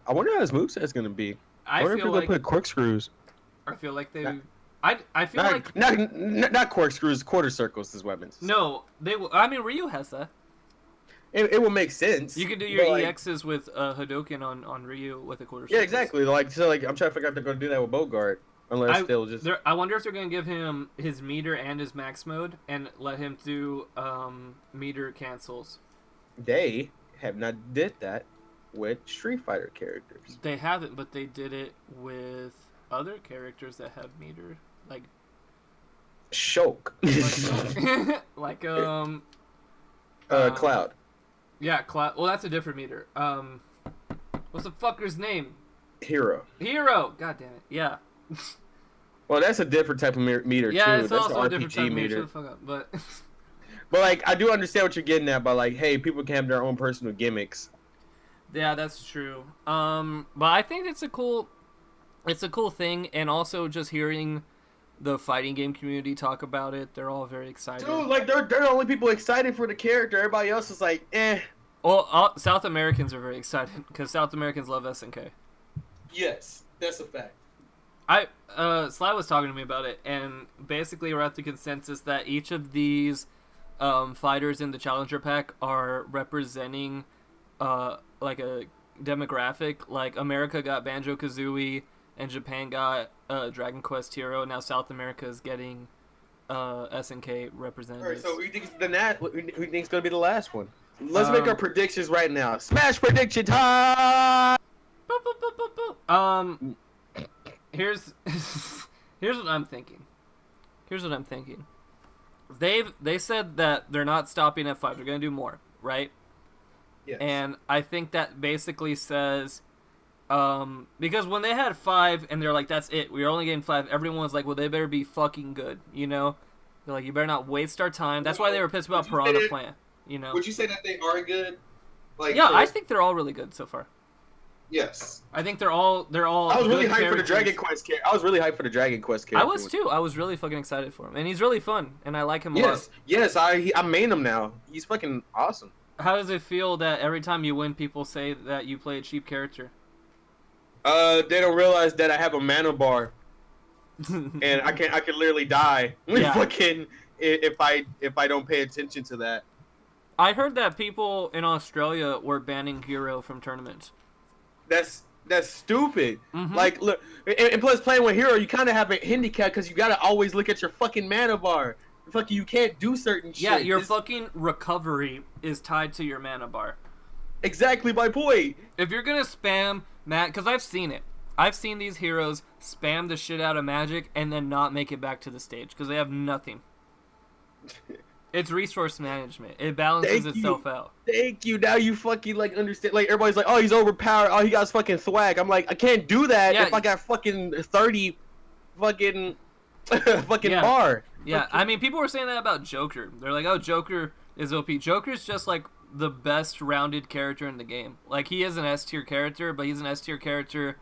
Speaker 4: I wonder how his moveset's gonna be. I wonder if people put corkscrews.
Speaker 3: I feel like they.
Speaker 4: Not corkscrews, quarter circles as weapons.
Speaker 3: No, they. I mean, Ryu has that.
Speaker 4: It will make sense.
Speaker 3: You can do your EXs with Hadouken on Ryu with a quarter circle.
Speaker 4: Yeah, exactly. I'm trying to figure out if they're gonna do that with Bogart. unless they'll just.
Speaker 3: I wonder if they're gonna give him his meter and his max mode and let him do meter cancels.
Speaker 4: They have not did that with Street Fighter characters.
Speaker 3: They haven't, but they did it with other characters that have meter, like
Speaker 4: Shulk. Cloud.
Speaker 3: Yeah, Cloud. Well, that's a different meter. What's the fucker's name?
Speaker 4: Hero.
Speaker 3: God damn it. Yeah.
Speaker 4: Well, that's a different type of meter
Speaker 3: Yeah,
Speaker 4: too.
Speaker 3: it's
Speaker 4: That's
Speaker 3: also
Speaker 4: an
Speaker 3: a different
Speaker 4: RPG
Speaker 3: type of
Speaker 4: meter.
Speaker 3: meter. Shut the fuck up. But
Speaker 4: But like, I do understand what you're getting at. But like, hey, people can have their own personal gimmicks.
Speaker 3: yeah, that's true. But I think it's a cool thing, and also just hearing the fighting game community talk about it, they're all very excited.
Speaker 4: Dude, like they're the only people excited for the character. Everybody else is like, eh.
Speaker 3: Well, South Americans are very excited because South Americans love SNK.
Speaker 7: Yes, that's a fact.
Speaker 3: Sly was talking to me about it, and basically we're at the consensus that each of these fighters in the Challenger Pack are representing like a demographic. Like America got Banjo-Kazooie, and Japan got Dragon Quest Hero. Now South America is getting SNK representatives.
Speaker 4: All right, so who do you think's gonna be the last one? Let's make our predictions right now. Smash prediction time!
Speaker 3: Boop, boop, boop, boop, boop. Here's what I'm thinking. They said that they're not stopping at 5. They're gonna do more, right?
Speaker 7: Yes.
Speaker 3: And I think that basically says, because when they had 5 and they're like, that's it, we're only getting 5. Everyone was like, well, they better be fucking good, you know? They're like, you better not waste our time. That's why they were pissed about Piranha Plant, you know?
Speaker 7: Would you say that they are good? Like,
Speaker 3: Yeah, I think they're all really good so far.
Speaker 7: Yes.
Speaker 3: I think they're all.
Speaker 4: I was really
Speaker 3: good
Speaker 4: hyped for the
Speaker 3: characters.
Speaker 4: Dragon Quest character. I was really hyped for the Dragon Quest character.
Speaker 3: I was too. I was really fucking excited for him, and he's really fun, and I like him a lot.
Speaker 4: Yes. I main him now. He's fucking awesome.
Speaker 3: How does it feel that every time you win, people say that you play a cheap character?
Speaker 4: They don't realize that I have a mana bar, and I can literally die.
Speaker 3: Yeah.
Speaker 4: Fucking if I don't pay attention to that.
Speaker 3: I heard that people in Australia were banning Hero from tournaments.
Speaker 4: That's stupid.
Speaker 3: Mhm.
Speaker 4: Like, look, and plus playing with Hero, you kind of have a handicap because you gotta always look at your fucking mana bar. Fucking, you can't do certain shit.
Speaker 3: Yeah, your fucking recovery is tied to your mana bar.
Speaker 4: Exactly my point.
Speaker 3: If you're gonna spam because I've seen it. I've seen these heroes spam the shit out of magic and then not make it back to the stage because they have nothing. It's resource management. It balances itself out.
Speaker 4: Thank you. Now you fucking like understand. Like everybody's like, oh, he's overpowered. Oh, he got fucking swag. I'm like, I can't do that if I got fucking 30 fucking bar.
Speaker 3: Yeah, I mean, people were saying that about Joker. They're like, oh, Joker is OP. Joker's just like the best rounded character in the game. Like, he is an S tier character, but he's an S tier character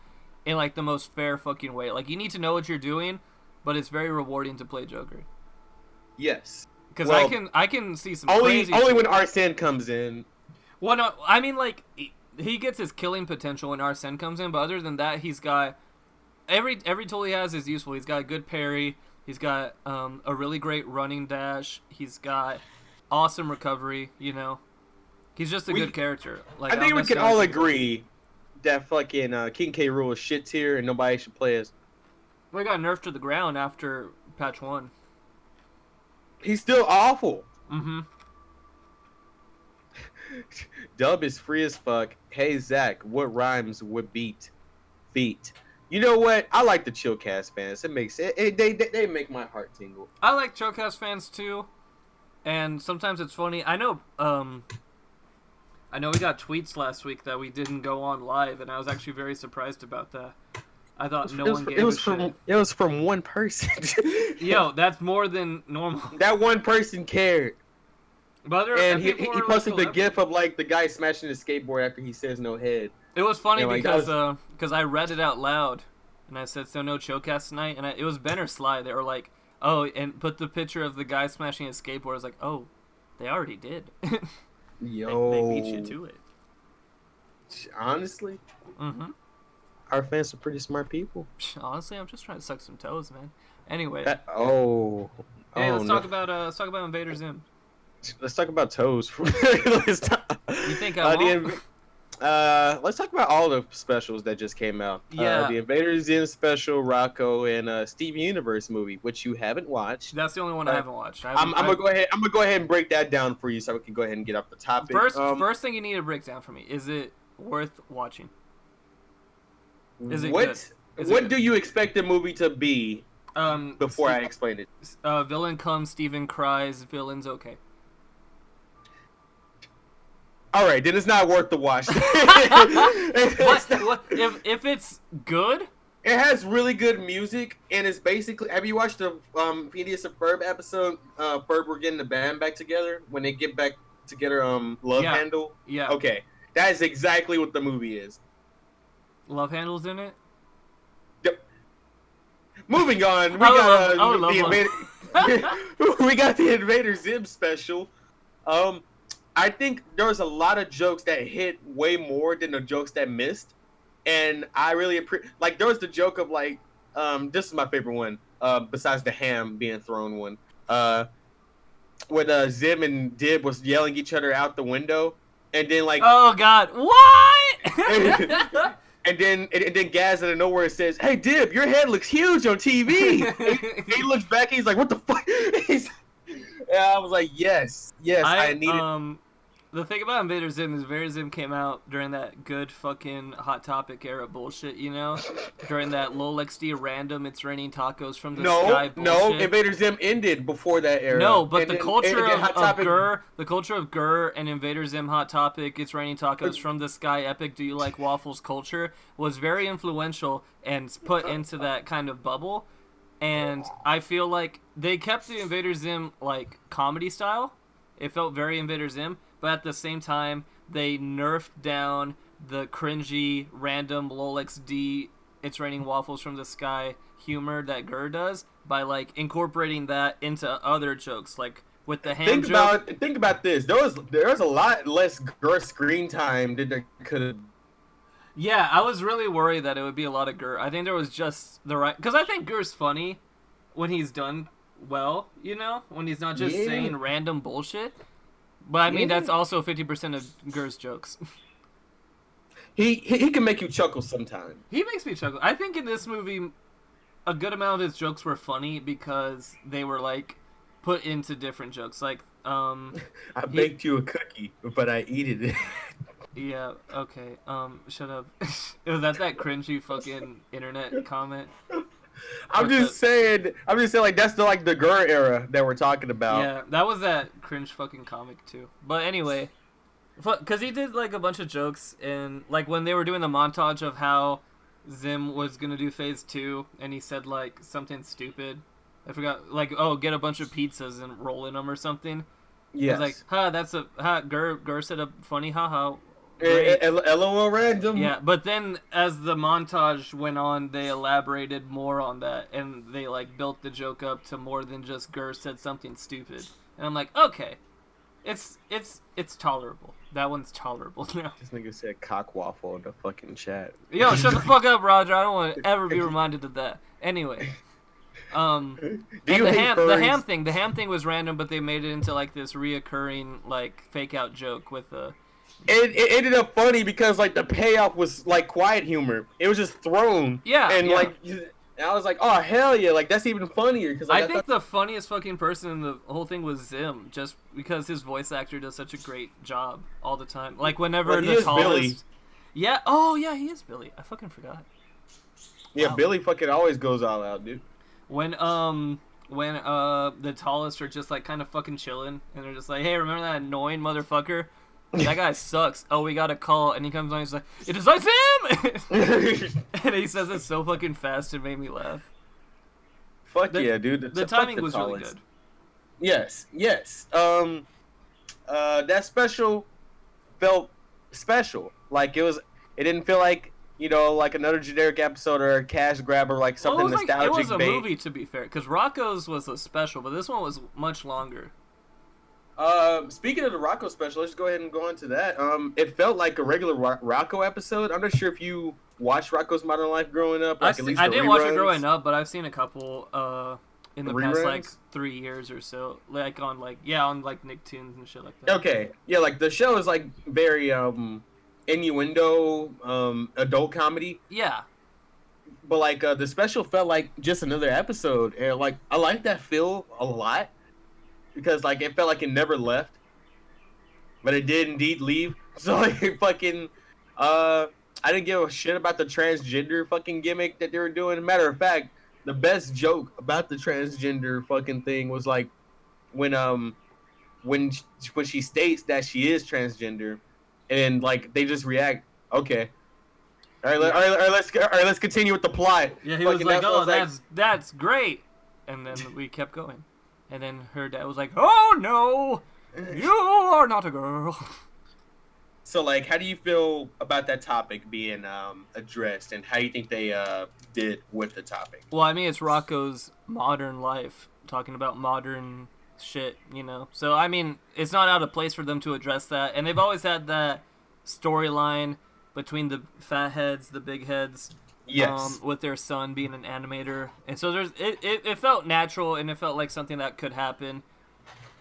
Speaker 3: in like the most fair fucking way. Like, you need to know what you're doing, but it's very rewarding to play Joker.
Speaker 4: Yes.
Speaker 3: Because
Speaker 4: well,
Speaker 3: I can see some
Speaker 4: only
Speaker 3: crazy
Speaker 4: when Arsene comes in.
Speaker 3: Well, no, I mean, like, he gets his killing potential when Arsene comes in, but other than that, he's got every tool he has is useful. He's got a good parry. He's got a really great running dash. He's got awesome recovery. You know, he's just a good character. Like,
Speaker 4: I think we can all agree that fucking King K. Rool is shit tier and nobody should play as.
Speaker 3: Well, he got nerfed to the ground after patch 1.
Speaker 4: He's still awful.
Speaker 3: Mm-hmm.
Speaker 4: Dub is free as fuck. Hey Zach, what rhymes with beat? Feet. You know what? I like the Chillcast fans. It makes it. They make my heart tingle.
Speaker 3: I like Chillcast fans too, and sometimes it's funny. I know we got tweets last week that we didn't go on live, and I was actually very surprised about that. I thought no one gave a shit.
Speaker 4: It was from one person.
Speaker 3: Yo, that's more than normal.
Speaker 4: That one person cared.
Speaker 3: But
Speaker 4: he posted the gif of like the guy smashing his skateboard after he says no head.
Speaker 3: It was funny
Speaker 4: like,
Speaker 3: because I read it out loud, and I said, so no Chillcast tonight? And it was Ben or Sly. They were like, oh, and put the picture of the guy smashing his skateboard. I was like, oh, they already did.
Speaker 4: Yo.
Speaker 3: They beat you to it.
Speaker 4: Honestly?
Speaker 3: Mm-hmm.
Speaker 4: Our fans are pretty smart people.
Speaker 3: Honestly, I'm just trying to suck some toes, man. Anyway.
Speaker 4: Hey,
Speaker 3: let's talk about Invader Zim.
Speaker 4: Let's talk about toes. Let's talk.
Speaker 3: You think
Speaker 4: let's talk about all the specials that just came out.
Speaker 3: Yeah.
Speaker 4: The Invader Zim special, Rocco, and Steve Universe movie, which you haven't watched.
Speaker 3: That's the only one I haven't watched.
Speaker 4: I'm gonna go ahead. I'm gonna go ahead and break that down for you, so we can go ahead and get off the topic.
Speaker 3: First thing you need to break down for me: is it worth watching? Is it good?
Speaker 4: What do you expect the movie to be? Before I explain it.
Speaker 3: Villain comes, Steven cries. Villain's okay.
Speaker 4: All right, then it's not worth the watch.
Speaker 3: What if it's good?
Speaker 4: It has really good music, and it's basically. Have you watched the Phineas and Ferb episode? Ferb were getting the band back together when they get back together. Love Handle.
Speaker 3: Yeah.
Speaker 4: Okay, that is exactly what the movie is.
Speaker 3: Love Handle's in it.
Speaker 4: Yep. Moving on, we got we got the Invader Zim special. I think there was a lot of jokes that hit way more than the jokes that missed, and I really appreciate. Like there was the joke of like, this is my favorite one. Besides the ham being thrown one, when Zim and Dib was yelling each other out the window, and then like,
Speaker 3: oh god, what?
Speaker 4: and then Gaz out of nowhere says, "Hey Dib, your head looks huge on TV." he looks back, and he's like, "What the fuck?" I was like, yes, I needed.
Speaker 3: The thing about Invader Zim is Invader Zim came out during that good fucking Hot Topic era bullshit, you know? During that LOL-XD random it's raining tacos from the sky bullshit.
Speaker 4: No, Invader Zim ended before that era.
Speaker 3: No, but the culture of Gur and Invader Zim Hot Topic, it's raining tacos from the sky epic, do you like waffles culture was very influential and put into that kind of bubble. And I feel like they kept the Invader Zim like comedy style. It felt very Invader Zim. But at the same time, they nerfed down the cringy, random LOL-XD, it's raining waffles from the sky humor that Gur does by, like, incorporating that into other jokes, like with the hand joke.
Speaker 4: Think about this. There was a lot less Gur screen time than there could have.
Speaker 3: Yeah, I was really worried that it would be a lot of Gur. I think there was just the right... Because I think Gur's funny when he's done well, you know? When he's not just saying random bullshit. But I mean, that's also 50% of Gur's jokes.
Speaker 4: He can make you chuckle sometimes.
Speaker 3: He makes me chuckle. I think in this movie, a good amount of his jokes were funny because they were like put into different jokes. Like,
Speaker 4: I baked you a cookie, but I eated it.
Speaker 3: Yeah. Okay. Shut up. Was that cringy fucking internet comment?
Speaker 4: I'm just saying, like that's the Gur era that we're talking about.
Speaker 3: Yeah, that was that cringe fucking comic too. But anyway, because he did like a bunch of jokes, and like when they were doing the montage of how Zim was gonna do phase 2, and he said like something stupid. I forgot, like, oh, get a bunch of pizzas and roll in them or something.
Speaker 4: Yeah.
Speaker 3: Like, Gur said a funny haha.
Speaker 4: LOL random.
Speaker 3: Yeah, but then as the montage went on, they elaborated more on that, and they like built the joke up to more than just Gur said something stupid. And I'm like, okay, it's tolerable. That one's tolerable now.
Speaker 4: This nigga said cock waffle in the fucking chat.
Speaker 3: Yo, shut the fuck up, Roger. I don't want to ever be reminded of that. Anyway, the ham thing was random, but they made it into like this reoccurring like fake out joke with a.
Speaker 4: It ended up funny because like the payoff was like quiet humor. It was just thrown.
Speaker 3: Yeah.
Speaker 4: And like I was like, oh hell yeah, like that's even funnier. Cause like,
Speaker 3: I think the funniest fucking person in the whole thing was Zim, just because his voice actor does such a great job all the time. Like whenever the tallest. Billy. Yeah. Oh yeah, he is Billy. I fucking forgot.
Speaker 4: Yeah,
Speaker 3: wow.
Speaker 4: Billy fucking always goes all out, dude.
Speaker 3: When the tallest are just like kind of fucking chilling, and they're just like, hey, remember that annoying motherfucker? That guy sucks. Oh, we got a call, and he comes on. He's like, "It is Zim!" And he says it so fucking fast, it made me laugh.
Speaker 4: Fuck yeah, dude!
Speaker 3: The timing was really good.
Speaker 4: Yes. That special felt special. Like it didn't feel like like another generic episode or a cash grab or like something nostalgic.
Speaker 3: It was a movie, to be fair, because Rocco's was a special, but this one was much longer.
Speaker 4: Speaking of the Rocco special, let's go ahead and go into that. It felt like a regular Rocco episode. I'm not sure if you watched Rocco's Modern Life growing up. Like
Speaker 3: I didn't watch it growing up, but I've seen a couple in the past like 3 years or so, like on Nicktoons and shit like that.
Speaker 4: Okay, yeah, like the show is like very innuendo adult comedy.
Speaker 3: Yeah.
Speaker 4: But like the special felt like just another episode, and like I like that feel a lot because like it felt like it never left, but it did indeed leave. So like fucking, I didn't give a shit about the transgender fucking gimmick that they were doing. Matter of fact, the best joke about the transgender fucking thing was like when when she states that she is transgender, and like they just react, okay. All right, let's continue with the plot.
Speaker 3: Yeah, he was
Speaker 4: Fucking
Speaker 3: like,
Speaker 4: that
Speaker 3: "Oh,
Speaker 4: was
Speaker 3: that's great," and then we kept going, and then her dad was like, "Oh no, you are not a girl."
Speaker 4: So, like, how do you feel about that topic being addressed, and how do you think they did with the topic?
Speaker 3: Well, I mean, it's Rocco's modern life, talking about modern shit, you know. So, I mean, it's not out of place for them to address that, and they've always had that storyline between the fat heads, the big heads,
Speaker 4: Yes.
Speaker 3: with their son being an animator, and so it felt natural, and it felt like something that could happen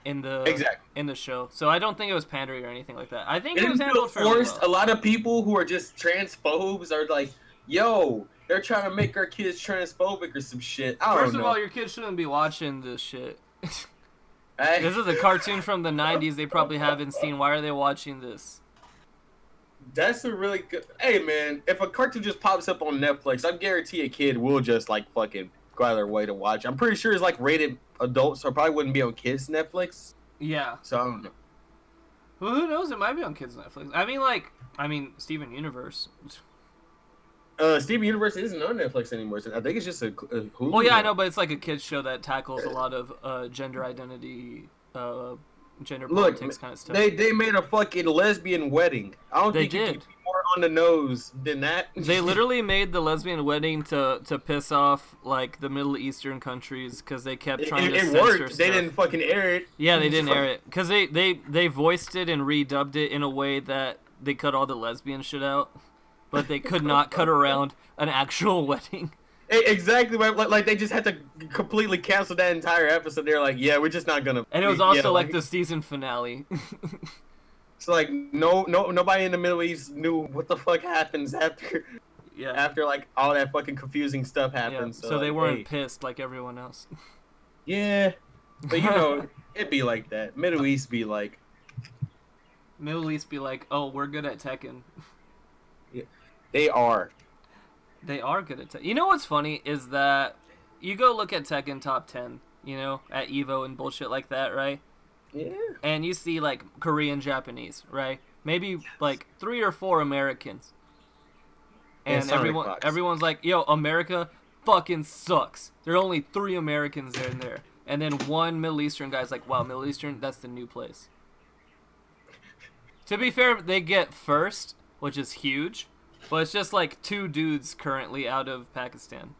Speaker 3: in the show. So I don't think it was pandering or anything like that. I think
Speaker 4: It
Speaker 3: it was
Speaker 4: didn't feel
Speaker 3: handled fairly
Speaker 4: forced.
Speaker 3: well.
Speaker 4: A lot of people who are just transphobes are like, "Yo, they're trying to make our kids transphobic or some shit." I don't
Speaker 3: First
Speaker 4: know.
Speaker 3: of all, your kids shouldn't be watching this shit.
Speaker 4: Hey,
Speaker 3: This is a cartoon from the 90s they probably haven't seen. Why are they watching this?
Speaker 4: that's a really good. Hey, man, if a cartoon just pops up on Netflix, I guarantee a kid will just like fucking go out of their way to watch. I'm pretty sure it's like rated adult, so it probably wouldn't be on kids Netflix.
Speaker 3: Yeah.
Speaker 4: So I don't know.
Speaker 3: Well, who knows? It might be on kids' Netflix. I mean, Steven Universe.
Speaker 4: Steven Universe isn't on Netflix anymore. So I think it's just a Hulu.
Speaker 3: Well, yeah, I
Speaker 4: now.
Speaker 3: know, but it's like a kids show that tackles a lot of gender identity, gender
Speaker 4: Look,
Speaker 3: politics kind of stuff.
Speaker 4: they made a fucking lesbian wedding. I don't
Speaker 3: They
Speaker 4: think you
Speaker 3: did.
Speaker 4: can be more on the nose than that.
Speaker 3: They literally made the lesbian wedding to piss off like the Middle Eastern countries because they kept trying to
Speaker 4: it
Speaker 3: censor
Speaker 4: worked.
Speaker 3: stuff.
Speaker 4: They didn't fucking air it.
Speaker 3: Yeah, they didn't air it because they voiced it and redubbed it in a way that they cut all the lesbian shit out, but they could not cut around an actual wedding.
Speaker 4: Exactly. Like they just had to completely cancel that entire episode. They're like, yeah, we're just not gonna.
Speaker 3: And it was also like the season finale.
Speaker 4: So like nobody in the Middle East knew what the fuck happens after
Speaker 3: Yeah.
Speaker 4: after like all that fucking confusing stuff
Speaker 3: Yeah.
Speaker 4: happens.
Speaker 3: So they
Speaker 4: like,
Speaker 3: weren't
Speaker 4: hey,
Speaker 3: pissed like everyone else.
Speaker 4: yeah, but you know it'd be like that. Middle East be like,
Speaker 3: Middle East be like, oh, we're good at Tekken.
Speaker 4: they are.
Speaker 3: They are good at Tekken. You know what's funny is that you go look at Tekken top 10, you know, at Evo and bullshit like that, right?
Speaker 4: Yeah.
Speaker 3: And you see like Korean, Japanese, right? Maybe like 3 or 4 Americans. And
Speaker 4: Sonic Fox.
Speaker 3: everyone's like, yo, America fucking sucks. There are only 3 Americans there and there. And then one Middle Eastern guy's like, wow, Middle Eastern, that's the new place. To be fair, they get first, which is huge. But it's just like 2 dudes currently out of Pakistan.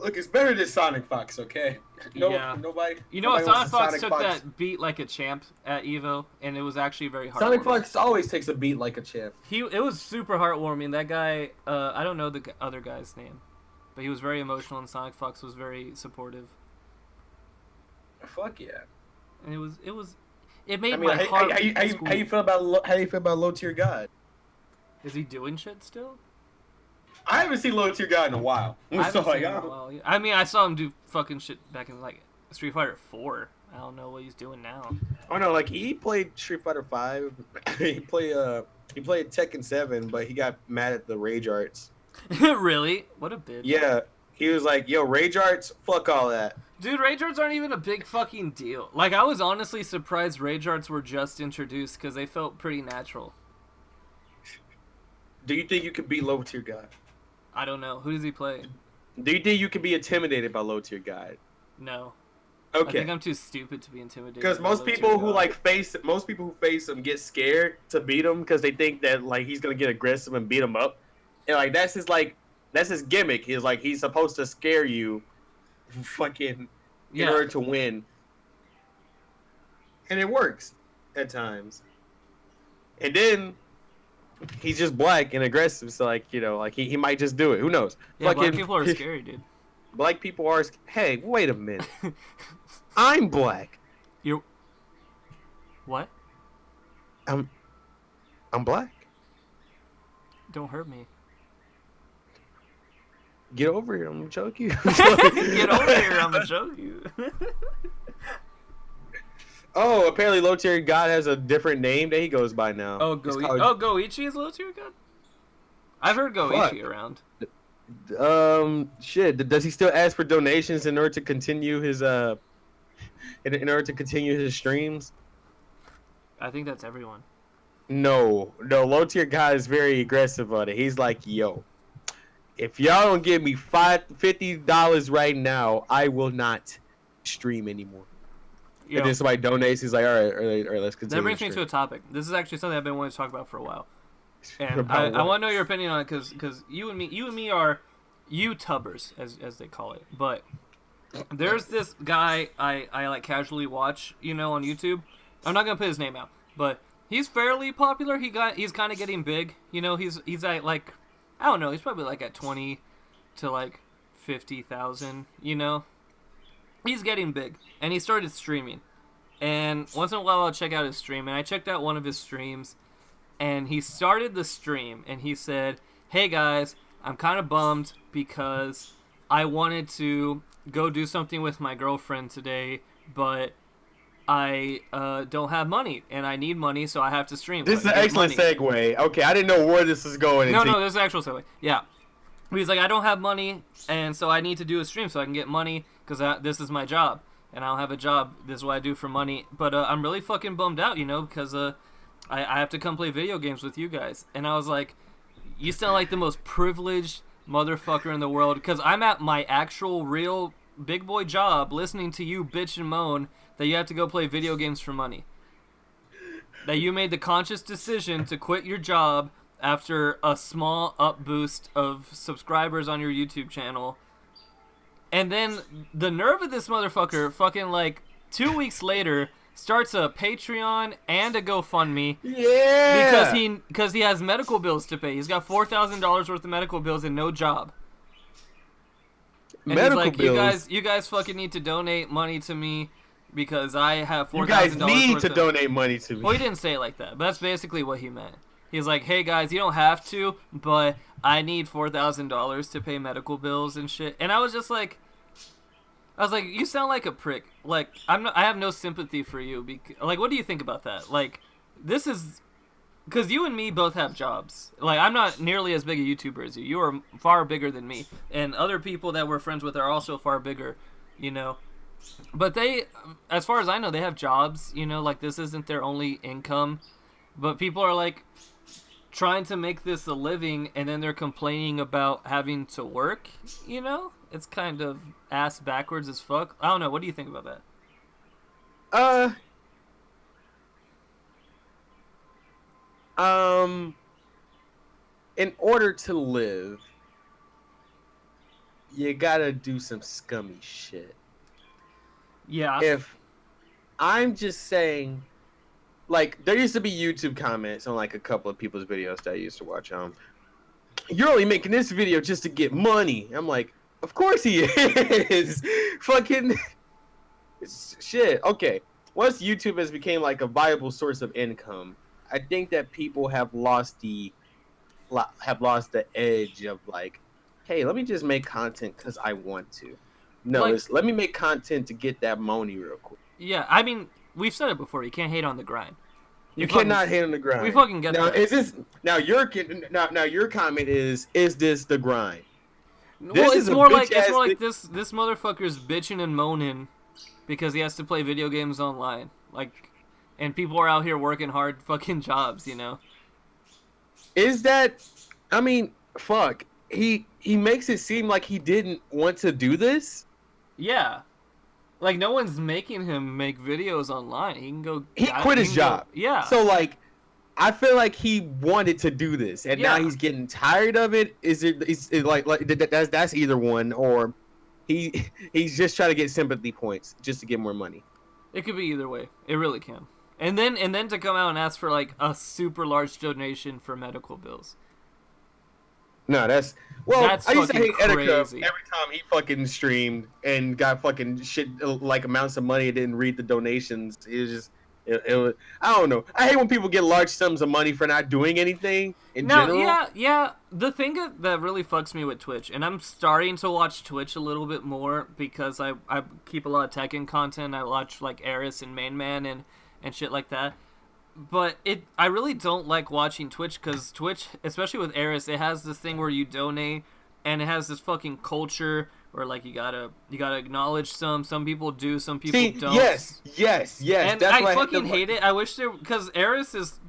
Speaker 4: Look, it's better than Sonic Fox, okay?
Speaker 3: Yeah.
Speaker 4: Nobody.
Speaker 3: You know what?
Speaker 4: nobody wants
Speaker 3: Sonic
Speaker 4: a
Speaker 3: Fox took that beat like a champ at Evo, and it was actually very heartwarming.
Speaker 4: Sonic Fox always takes a beat like a champ.
Speaker 3: It was super heartwarming. That guy, I don't know the other guy's name, but he was very emotional, and Sonic Fox was very supportive.
Speaker 4: Fuck yeah.
Speaker 3: And it made
Speaker 4: I mean,
Speaker 3: my heart.
Speaker 4: how you feel about Low Tier God?
Speaker 3: Is he doing shit still?
Speaker 4: I haven't seen Low Tier God in a while.
Speaker 3: I haven't
Speaker 4: So, like,
Speaker 3: seen him
Speaker 4: I
Speaker 3: in a
Speaker 4: don't-
Speaker 3: while. I mean, I saw him do fucking shit back in like Street Fighter 4. I don't know what he's doing now.
Speaker 4: Oh no, like he played Street Fighter 5. he played Tekken 7, but he got mad at the Rage Arts.
Speaker 3: Really? What a bitch.
Speaker 4: Yeah, he was like, "Yo, Rage Arts, fuck all that."
Speaker 3: Dude, Rage Arts aren't even a big fucking deal. Like, I was honestly surprised Rage Arts were just introduced because they felt pretty natural.
Speaker 4: Do you think you could beat Low Tier God?
Speaker 3: I don't know. Who does he play?
Speaker 4: Do you think you could be intimidated by Low Tier God?
Speaker 3: No. I
Speaker 4: Okay.
Speaker 3: think I'm too stupid to be intimidated.
Speaker 4: Because
Speaker 3: by
Speaker 4: most
Speaker 3: Low Tier
Speaker 4: people who
Speaker 3: God.
Speaker 4: most people who face him get scared to beat him because they think that like he's gonna get aggressive and beat him up, and like that's his gimmick. He's like he's supposed to scare you, fucking, in order to win, and it works at times. And then he's just black and aggressive, so like like he might just do it. Who knows?
Speaker 3: Yeah, black
Speaker 4: Fucking-
Speaker 3: people are scary, dude.
Speaker 4: Black people are. Hey, wait a minute. I'm black.
Speaker 3: You're... What?
Speaker 4: I'm black.
Speaker 3: Don't hurt me.
Speaker 4: Get over here, I'm gonna choke you.
Speaker 3: Get over here, I'm gonna choke you.
Speaker 4: Oh, apparently low tier god has a different name that he goes by now.
Speaker 3: Oh,
Speaker 4: It's called-
Speaker 3: Goichi is low tier god? I've heard Goichi around.
Speaker 4: Shit. Does he still ask for donations in order to continue his in order to continue his streams?
Speaker 3: I think that's everyone.
Speaker 4: No, low tier guy is very aggressive on it. He's like, yo, if y'all don't give me $50 right now, I will not stream anymore.
Speaker 3: Yo,
Speaker 4: And then somebody donates. He's like, all right, let's continue.
Speaker 3: that brings me
Speaker 4: the
Speaker 3: to a topic. This is actually something I've been wanting to talk about for a while, and
Speaker 4: About
Speaker 3: I
Speaker 4: what?
Speaker 3: want to know your opinion on it because you and me are YouTubers as they call it. But there's this guy I like casually watch, on YouTube. I'm not gonna put his name out, but he's fairly popular. He's kind of getting big. He's at like, I don't know. He's probably like at 20 to like 50,000. He's getting big, and he started streaming. And once in a while, I'll check out his stream. And I checked out one of his streams, and he started the stream, and he said, "Hey guys, I'm kind of bummed because I wanted to go do something with my girlfriend today, but I don't have money, and I need money, so I have to stream."
Speaker 4: This is
Speaker 3: so I
Speaker 4: an
Speaker 3: can get
Speaker 4: excellent
Speaker 3: money.
Speaker 4: segue. Okay, I didn't know where this was going.
Speaker 3: No,
Speaker 4: until-
Speaker 3: this is actual segue. Yeah. He's like, I don't have money, and so I need to do a stream so I can get money, because this is my job, and I don't have a job. This is what I do for money. But I'm really fucking bummed out, because I have to come play video games with you guys. And I was like, you sound like the most privileged motherfucker in the world, because I'm at my actual real big boy job listening to you bitch and moan that you have to go play video games for money. That you made the conscious decision to quit your job after a small up boost of subscribers on your YouTube channel. And then the nerve of this motherfucker fucking like 2 weeks later starts a Patreon and a GoFundMe
Speaker 4: Yeah.
Speaker 3: because he has medical bills to pay. He's got $4,000 worth of medical bills and no job. And
Speaker 4: Medical
Speaker 3: he's like,
Speaker 4: bills.
Speaker 3: you guys fucking need to donate money to me because I have $4,000
Speaker 4: You guys need
Speaker 3: worth
Speaker 4: to
Speaker 3: of...
Speaker 4: donate money to me.
Speaker 3: Well, he didn't say it like that, but that's basically what he meant. He's like, hey guys, you don't have to, but I need $4,000 to pay medical bills and shit. And I was like, you sound like a prick. Like, I have no sympathy for you. Like, what do you think about that? Like, this is, because you and me both have jobs. Like, I'm not nearly as big a YouTuber as you. You are far bigger than me, and other people that we're friends with are also far bigger. But they, as far as I know, they have jobs. Like this isn't their only income. But people are like trying to make this a living, and then they're complaining about having to work. It's kind of ass backwards as fuck. I don't know. What do you think about that?
Speaker 4: In order to live, you gotta do some scummy shit.
Speaker 3: Yeah.
Speaker 4: If I'm just saying, like, there used to be YouTube comments on like a couple of people's videos that I used to watch. You're only making this video just to get money. I'm like, of course he is. Fucking shit. Okay. Once YouTube has became like a viable source of income, I think that people have lost the edge of like, hey, let me just make content because I want to. No,
Speaker 3: Like-
Speaker 4: it's let me make content to get that money real quick.
Speaker 3: Yeah. I mean, we've said it before. You can't hate on the grind.
Speaker 4: You
Speaker 3: fucking-
Speaker 4: cannot hit on the grind.
Speaker 3: We fucking get
Speaker 4: now.
Speaker 3: that.
Speaker 4: Is this now your comment is this the grind?
Speaker 3: Well,
Speaker 4: This
Speaker 3: it's
Speaker 4: is a
Speaker 3: more like
Speaker 4: bitch-ass
Speaker 3: this motherfucker's bitching and moaning because he has to play video games online. Like, and people are out here working hard fucking jobs.
Speaker 4: Is that? I mean, fuck. He makes it seem like he didn't want to do this.
Speaker 3: Yeah. Like, no one's making him make videos online. He can go.
Speaker 4: He quit his job.
Speaker 3: Yeah.
Speaker 4: So like, I feel like he wanted to do this, and now
Speaker 3: Yeah.
Speaker 4: he's getting tired of it. Is it like that's either one, or he's just trying to get sympathy points just to get more money.
Speaker 3: It could be either way. It really can. And then to come out and ask for like a super large donation for medical bills.
Speaker 4: No, that's
Speaker 3: That's
Speaker 4: I used to hate
Speaker 3: fucking
Speaker 4: Etika
Speaker 3: crazy.
Speaker 4: every time he fucking streamed and got fucking shit like amounts of money and didn't read the donations. It was just It was. I don't know. I hate when people get large sums of money for not doing anything in general.
Speaker 3: Yeah. The thing that really fucks me with Twitch, and I'm starting to watch Twitch a little bit more because I keep a lot of Tekken content. I watch like Eris and Main Man and shit like that. But I really don't like watching Twitch because Twitch, especially with Eris, it has this thing where you donate, and it has this fucking culture where like you gotta acknowledge some people do, some people don't.
Speaker 4: Yes.
Speaker 3: And
Speaker 4: that's
Speaker 3: I
Speaker 4: why
Speaker 3: fucking hate it. I wish because Eris is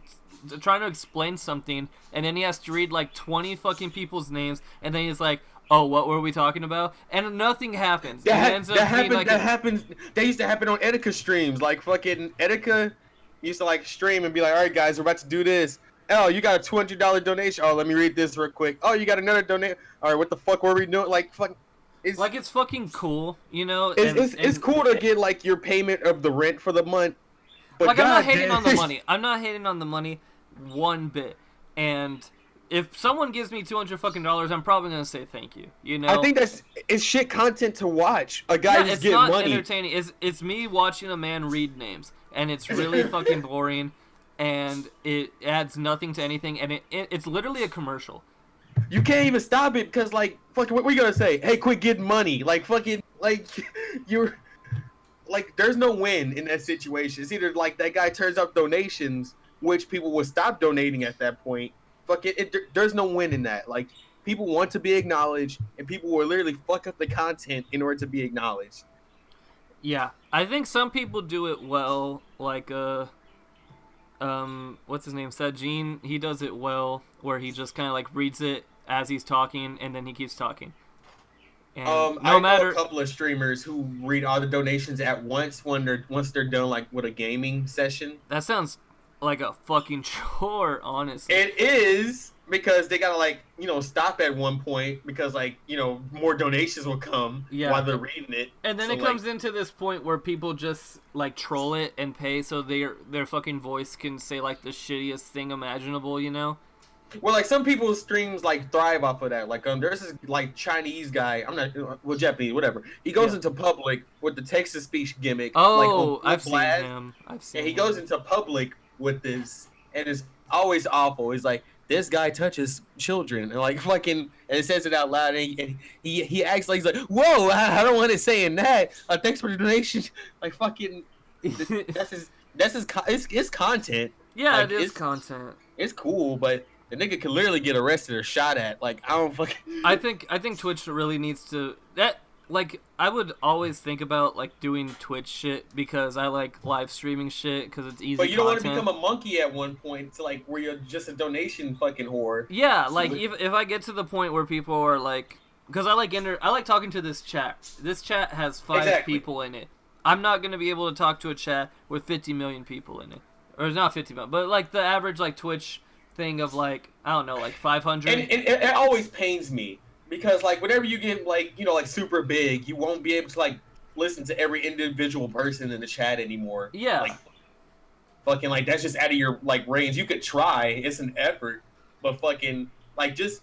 Speaker 3: trying to explain something, and then he has to read like 20 fucking people's names, and then he's like, "Oh, what were we talking about?" And nothing happens.
Speaker 4: That happens. That used to happen on Etika streams. Like fucking Etika used to like stream and be like, "All right, guys, we're about to do this. Oh, you got a $200 donation. Oh, let me read this real quick. Oh, you got another donation. All right, what the fuck were we doing? Like fuck."
Speaker 3: It's fucking cool, you know.
Speaker 4: It's cool to get like your payment of the rent for the month. But
Speaker 3: like, I'm not hating on the money. I'm not hating on the money one bit. And if someone gives me $200 fucking, I'm probably gonna say thank you. You know.
Speaker 4: I think it's shit content to watch. A guy just
Speaker 3: it's
Speaker 4: get
Speaker 3: not
Speaker 4: money.
Speaker 3: Entertaining. It's me watching a man read names, and it's really fucking boring, and it adds nothing to anything, and it's literally a commercial.
Speaker 4: You can't even stop it because, like, fucking, what are you gonna say? Hey, quit getting money. Like, fucking, like, you're, like, there's no win in that situation. It's either, like, that guy turns up donations, which people will stop donating at that point. Fuck it, there's no win in that. Like, people want to be acknowledged, and people will literally fuck up the content in order to be acknowledged.
Speaker 3: Yeah, I think some people do it well, like, what's his name, Sajin, he does it well, where he just kind of like reads it as he's talking, and then he keeps talking. And
Speaker 4: I know a couple of streamers who read all the donations at once once they're done like with a gaming session.
Speaker 3: That sounds like a fucking chore, honestly.
Speaker 4: It is, because they gotta like, you know, stop at one point because like, you know, more donations will come while they're reading it.
Speaker 3: And then it comes into this point where people just like troll it and pay so their fucking voice can say like the shittiest thing imaginable, you know?
Speaker 4: Well, like some people's streams like thrive off of that. Like there's this like Chinese guy, Japanese, whatever. He goes into public with the text to speech gimmick.
Speaker 3: Oh,
Speaker 4: like,
Speaker 3: I've seen him.
Speaker 4: And he goes into public with this, and it's always awful. He's like, this guy touches children, and like fucking, and it says it out loud, and he acts like he's like, whoa, I don't want it saying that. Thanks for the donation. Like fucking, it's content.
Speaker 3: Yeah,
Speaker 4: like,
Speaker 3: it is content.
Speaker 4: It's cool, but the nigga could literally get arrested or shot at. Like, I don't fucking.
Speaker 3: I think Twitch really needs to like, I would always think about like doing Twitch shit because I like live streaming shit because it's easy.
Speaker 4: But you don't want
Speaker 3: content.
Speaker 4: to become a monkey at one point to like where you're just a donation fucking whore.
Speaker 3: Yeah, like if I get to the point where people are like, because I like talking to this chat. This chat has 5 people in it. I'm not gonna be able to talk to a chat with 50 million people in it, or it's not 50 million, but like the average like Twitch thing of like, I don't know, like 500.
Speaker 4: And it always pains me because like whenever you get like, you know, like super big, you won't be able to like listen to every individual person in the chat anymore.
Speaker 3: Yeah.
Speaker 4: Like fucking like that's just out of your like range. You could try, it's an effort, but fucking like just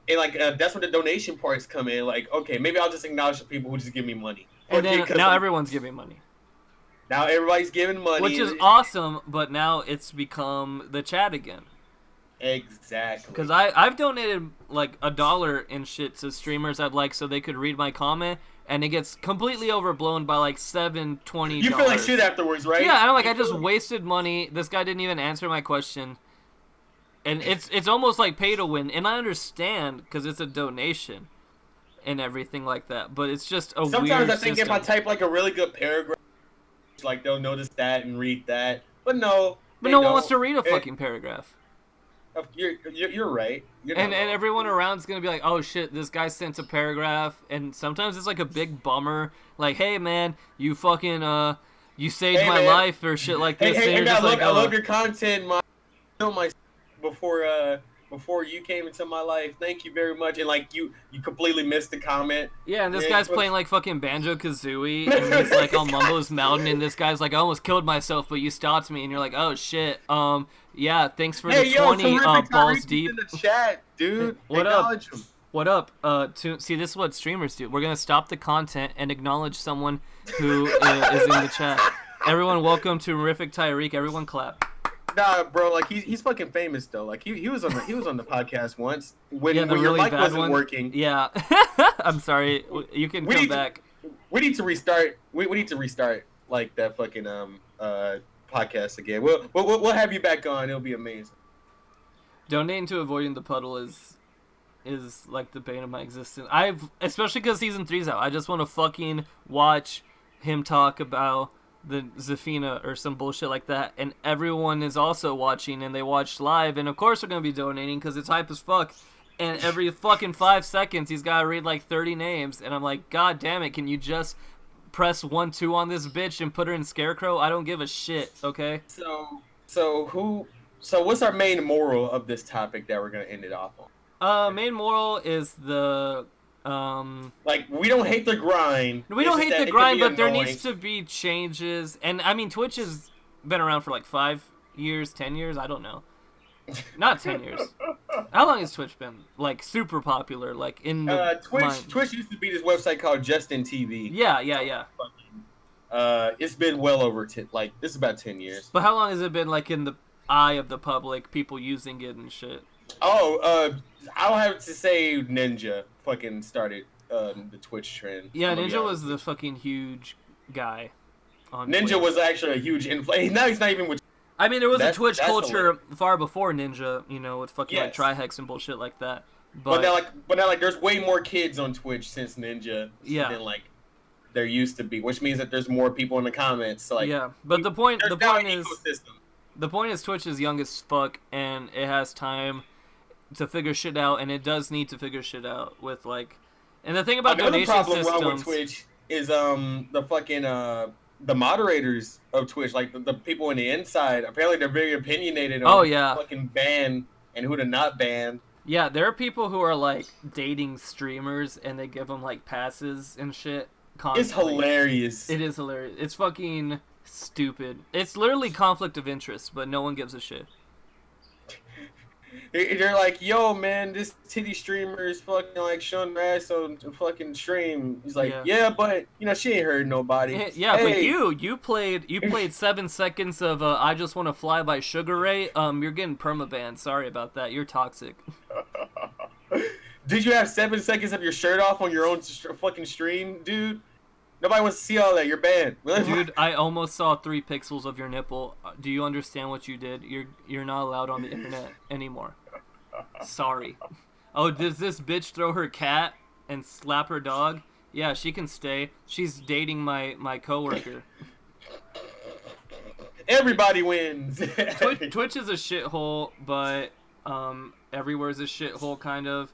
Speaker 4: and like that's where the donation parts come in. Like, okay, maybe I'll just acknowledge the people who just give me money.
Speaker 3: And then now everyone's giving money.
Speaker 4: Now everybody's giving money,
Speaker 3: which is awesome. But now it's become the chat again.
Speaker 4: Exactly.
Speaker 3: Because I've donated like $1 and shit to streamers I've liked so they could read my comment, and it gets completely overblown by like $7.20.
Speaker 4: You feel like shit afterwards, right?
Speaker 3: Yeah, I'm like, I just wasted money. This guy didn't even answer my question, and it's almost like pay to win. And I understand because it's a donation and everything like that, but it's just a
Speaker 4: Sometimes
Speaker 3: weird
Speaker 4: I think
Speaker 3: system.
Speaker 4: if I type like a really good paragraph, like they'll notice that and read that. But no.
Speaker 3: But no one wants to read a fucking paragraph.
Speaker 4: You're right.
Speaker 3: And everyone around's gonna be like, oh shit, this guy sent a paragraph, and sometimes it's like a big bummer, like, hey man, you fucking you saved my life or shit like this.
Speaker 4: Hey, I love your content, before you came into my life. Thank you very much. And like you completely missed the comment.
Speaker 3: Yeah, and this guy's playing like fucking Banjo-Kazooie, and he's like on Mumbo's Mountain, and this guy's like, I almost killed myself, but you stopped me, and you're like, oh shit, yeah, thanks for the 20 balls deep.
Speaker 4: In the chat, dude.
Speaker 3: What up? What up? See, this is what streamers do. We're gonna stop the content and acknowledge someone who is in the chat. Everyone, welcome to Horrific Tyreek. Everyone, clap.
Speaker 4: Nah, bro, like he's fucking famous though. Like he was on the podcast once when,
Speaker 3: Yeah, the
Speaker 4: when your
Speaker 3: really
Speaker 4: mic
Speaker 3: bad
Speaker 4: wasn't
Speaker 3: one.
Speaker 4: working.
Speaker 3: Yeah. I'm sorry. You can
Speaker 4: We
Speaker 3: come
Speaker 4: need to-
Speaker 3: back.
Speaker 4: We need to restart. We need to restart like that fucking podcast again. We'll have you back on. It'll be amazing.
Speaker 3: Donating to Avoiding the Puddle is like the bane of my existence. Especially because season 3's out. I just want to fucking watch him talk about the Zafina or some bullshit like that, and everyone is also watching, and they watched live, and of course they're gonna be donating because it's hype as fuck. And every fucking 5 seconds he's gotta read like 30 names, and I'm like, God damn it, can you just press 1-2 on this bitch and put her in Scarecrow? I don't give a shit. Okay.
Speaker 4: So what's our main moral of this topic that we're gonna end it off on?
Speaker 3: Main moral is the
Speaker 4: Like, we don't hate the grind.
Speaker 3: we don't
Speaker 4: It's just
Speaker 3: hate
Speaker 4: that
Speaker 3: the
Speaker 4: it can
Speaker 3: grind,
Speaker 4: be
Speaker 3: but there
Speaker 4: annoying.
Speaker 3: needs to be changes. And I mean, Twitch has been around for like 5 years, 10 years. I don't know. Not 10 years. How long has Twitch been like super popular? Like in the
Speaker 4: Twitch used to be this website called Justin TV.
Speaker 3: Yeah.
Speaker 4: It's been well over 10. Like, this is about 10 years.
Speaker 3: But how long has it been like in the eye of the public, people using it and shit?
Speaker 4: Oh, I'll have to say Ninja fucking started the Twitch trend.
Speaker 3: Yeah,
Speaker 4: I'm gonna be
Speaker 3: Ninja
Speaker 4: honest.
Speaker 3: was the fucking huge guy on
Speaker 4: Ninja
Speaker 3: Twitch.
Speaker 4: was actually a huge influence. Now he's not even with.
Speaker 3: I mean, there was a
Speaker 4: That's-
Speaker 3: Twitch
Speaker 4: that's
Speaker 3: culture far before Ninja, you know, with fucking like
Speaker 4: Yes.
Speaker 3: Trihex and bullshit like that.
Speaker 4: But now, there's way more kids on Twitch since Ninja
Speaker 3: Yeah.
Speaker 4: than like there used to be, which means that there's more people in the comments. So, like,
Speaker 3: yeah, but the point
Speaker 4: there's now an
Speaker 3: is
Speaker 4: ecosystem.
Speaker 3: Twitch is young as fuck, and it has time to figure shit out, and it does need to figure shit out with like. And the thing about
Speaker 4: Another
Speaker 3: donation
Speaker 4: problem
Speaker 3: systems,
Speaker 4: wrong with Twitch is the fucking the moderators of Twitch, like the people in the inside. Apparently, they're very opinionated on
Speaker 3: Oh, yeah.
Speaker 4: fucking ban and who to not ban.
Speaker 3: yeah, there are people who are like dating streamers, and they give them like passes and shit.
Speaker 4: It's
Speaker 3: Constantly.
Speaker 4: hilarious.
Speaker 3: It is hilarious. It's fucking stupid. It's literally conflict of interest, but no one gives a shit.
Speaker 4: They're like, yo, man, this titty streamer is fucking like showing her ass on the fucking stream. He's like,
Speaker 3: Yeah.
Speaker 4: yeah, but you know she ain't hurt nobody.
Speaker 3: Yeah, but
Speaker 4: Hey.
Speaker 3: you played 7 seconds of I just want to fly by Sugar Ray. You're getting permabanned. Sorry about that. You're toxic.
Speaker 4: Did you have 7 seconds of your shirt off on your own fucking stream, dude? Nobody wants to see all that. You're banned.
Speaker 3: Dude, I almost saw 3 pixels of your nipple. Do you understand what you did? You're not allowed on the internet anymore. Sorry. Oh, does this bitch throw her cat and slap her dog? Yeah, she can stay. She's dating my coworker.
Speaker 4: Everybody wins.
Speaker 3: Twitch is a shithole, but everywhere's a shithole kind of.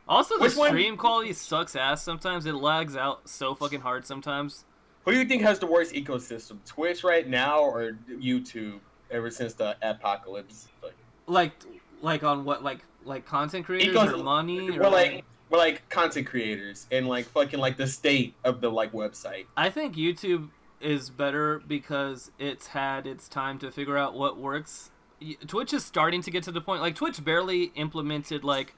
Speaker 3: Also, the
Speaker 4: Which one-
Speaker 3: stream quality sucks ass sometimes. It lags out so fucking hard sometimes.
Speaker 4: Who do you think has the worst ecosystem? Twitch right now or YouTube ever since the apocalypse?
Speaker 3: Like on what? Like content creators or money? Or
Speaker 4: We're like content creators and like fucking like the state of the like website.
Speaker 3: I think YouTube is better because it's had its time to figure out what works. Twitch is starting to get to the point. Like Twitch barely implemented like.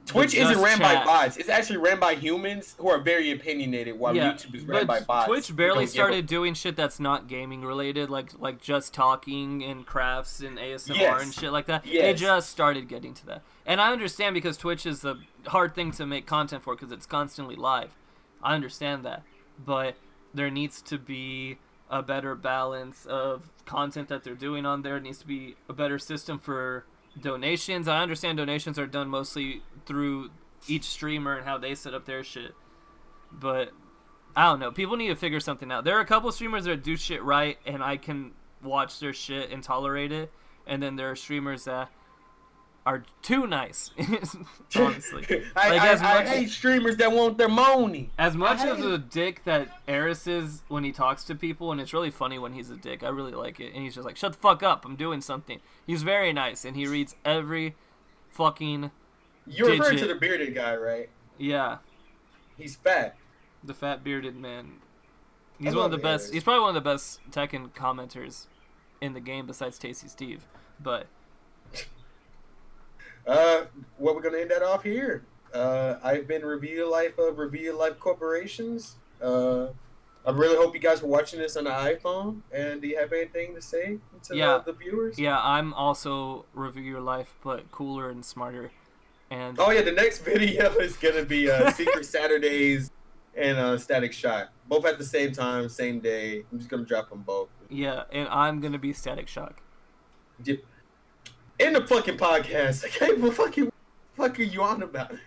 Speaker 4: Twitch
Speaker 3: the
Speaker 4: isn't
Speaker 3: just
Speaker 4: ran
Speaker 3: chat.
Speaker 4: by bots. It's actually ran by humans who are very opinionated, while
Speaker 3: Yeah,
Speaker 4: YouTube is ran by
Speaker 3: but
Speaker 4: bots.
Speaker 3: Twitch
Speaker 4: who
Speaker 3: barely
Speaker 4: don't give a-
Speaker 3: started doing shit that's not gaming related, like just talking and crafts and ASMR
Speaker 4: Yes.
Speaker 3: and shit like that. They
Speaker 4: Yes.
Speaker 3: just started getting to that, and I understand because Twitch is a hard thing to make content for because it's constantly live. I understand that, but there needs to be a better balance of content that they're doing on there. It needs to be a better system for donations. I understand donations are done mostly through each streamer and how they set up their shit, but I don't know. People need to figure something out. There are a couple streamers that do shit right, and I can watch their shit and tolerate it. And then there are streamers that are too nice, honestly.
Speaker 4: I hate streamers that want their money.
Speaker 3: As much
Speaker 4: I
Speaker 3: as
Speaker 4: hate
Speaker 3: a dick that Eris is when he talks to people, and it's really funny when he's a dick. I really like it. And he's just like, shut the fuck up, I'm doing something. He's very nice, and he reads every fucking...
Speaker 4: You're referring to
Speaker 3: digit.
Speaker 4: the bearded guy, right?
Speaker 3: Yeah,
Speaker 4: He's fat.
Speaker 3: the fat bearded man.
Speaker 4: I
Speaker 3: He's one of
Speaker 4: love
Speaker 3: the best.
Speaker 4: Eris.
Speaker 3: He's probably one of the best Tekken commenters in the game besides Tasty Steve. But
Speaker 4: What we're gonna end that off here. I've been Review Life of Review Life Corporations.
Speaker 7: I really hope you guys were watching this on the iPhone. And do you have anything to say to the viewers?
Speaker 3: Yeah, I'm also Review Your Life, but cooler and smarter. And
Speaker 7: Oh yeah, the next video is gonna be Secret Saturdays and Static Shock, both at the same time, same day. I'm just gonna drop them both.
Speaker 3: yeah, and I'm gonna be Static Shock.
Speaker 7: In the fucking podcast, okay? What fucking you on about?
Speaker 3: Okay.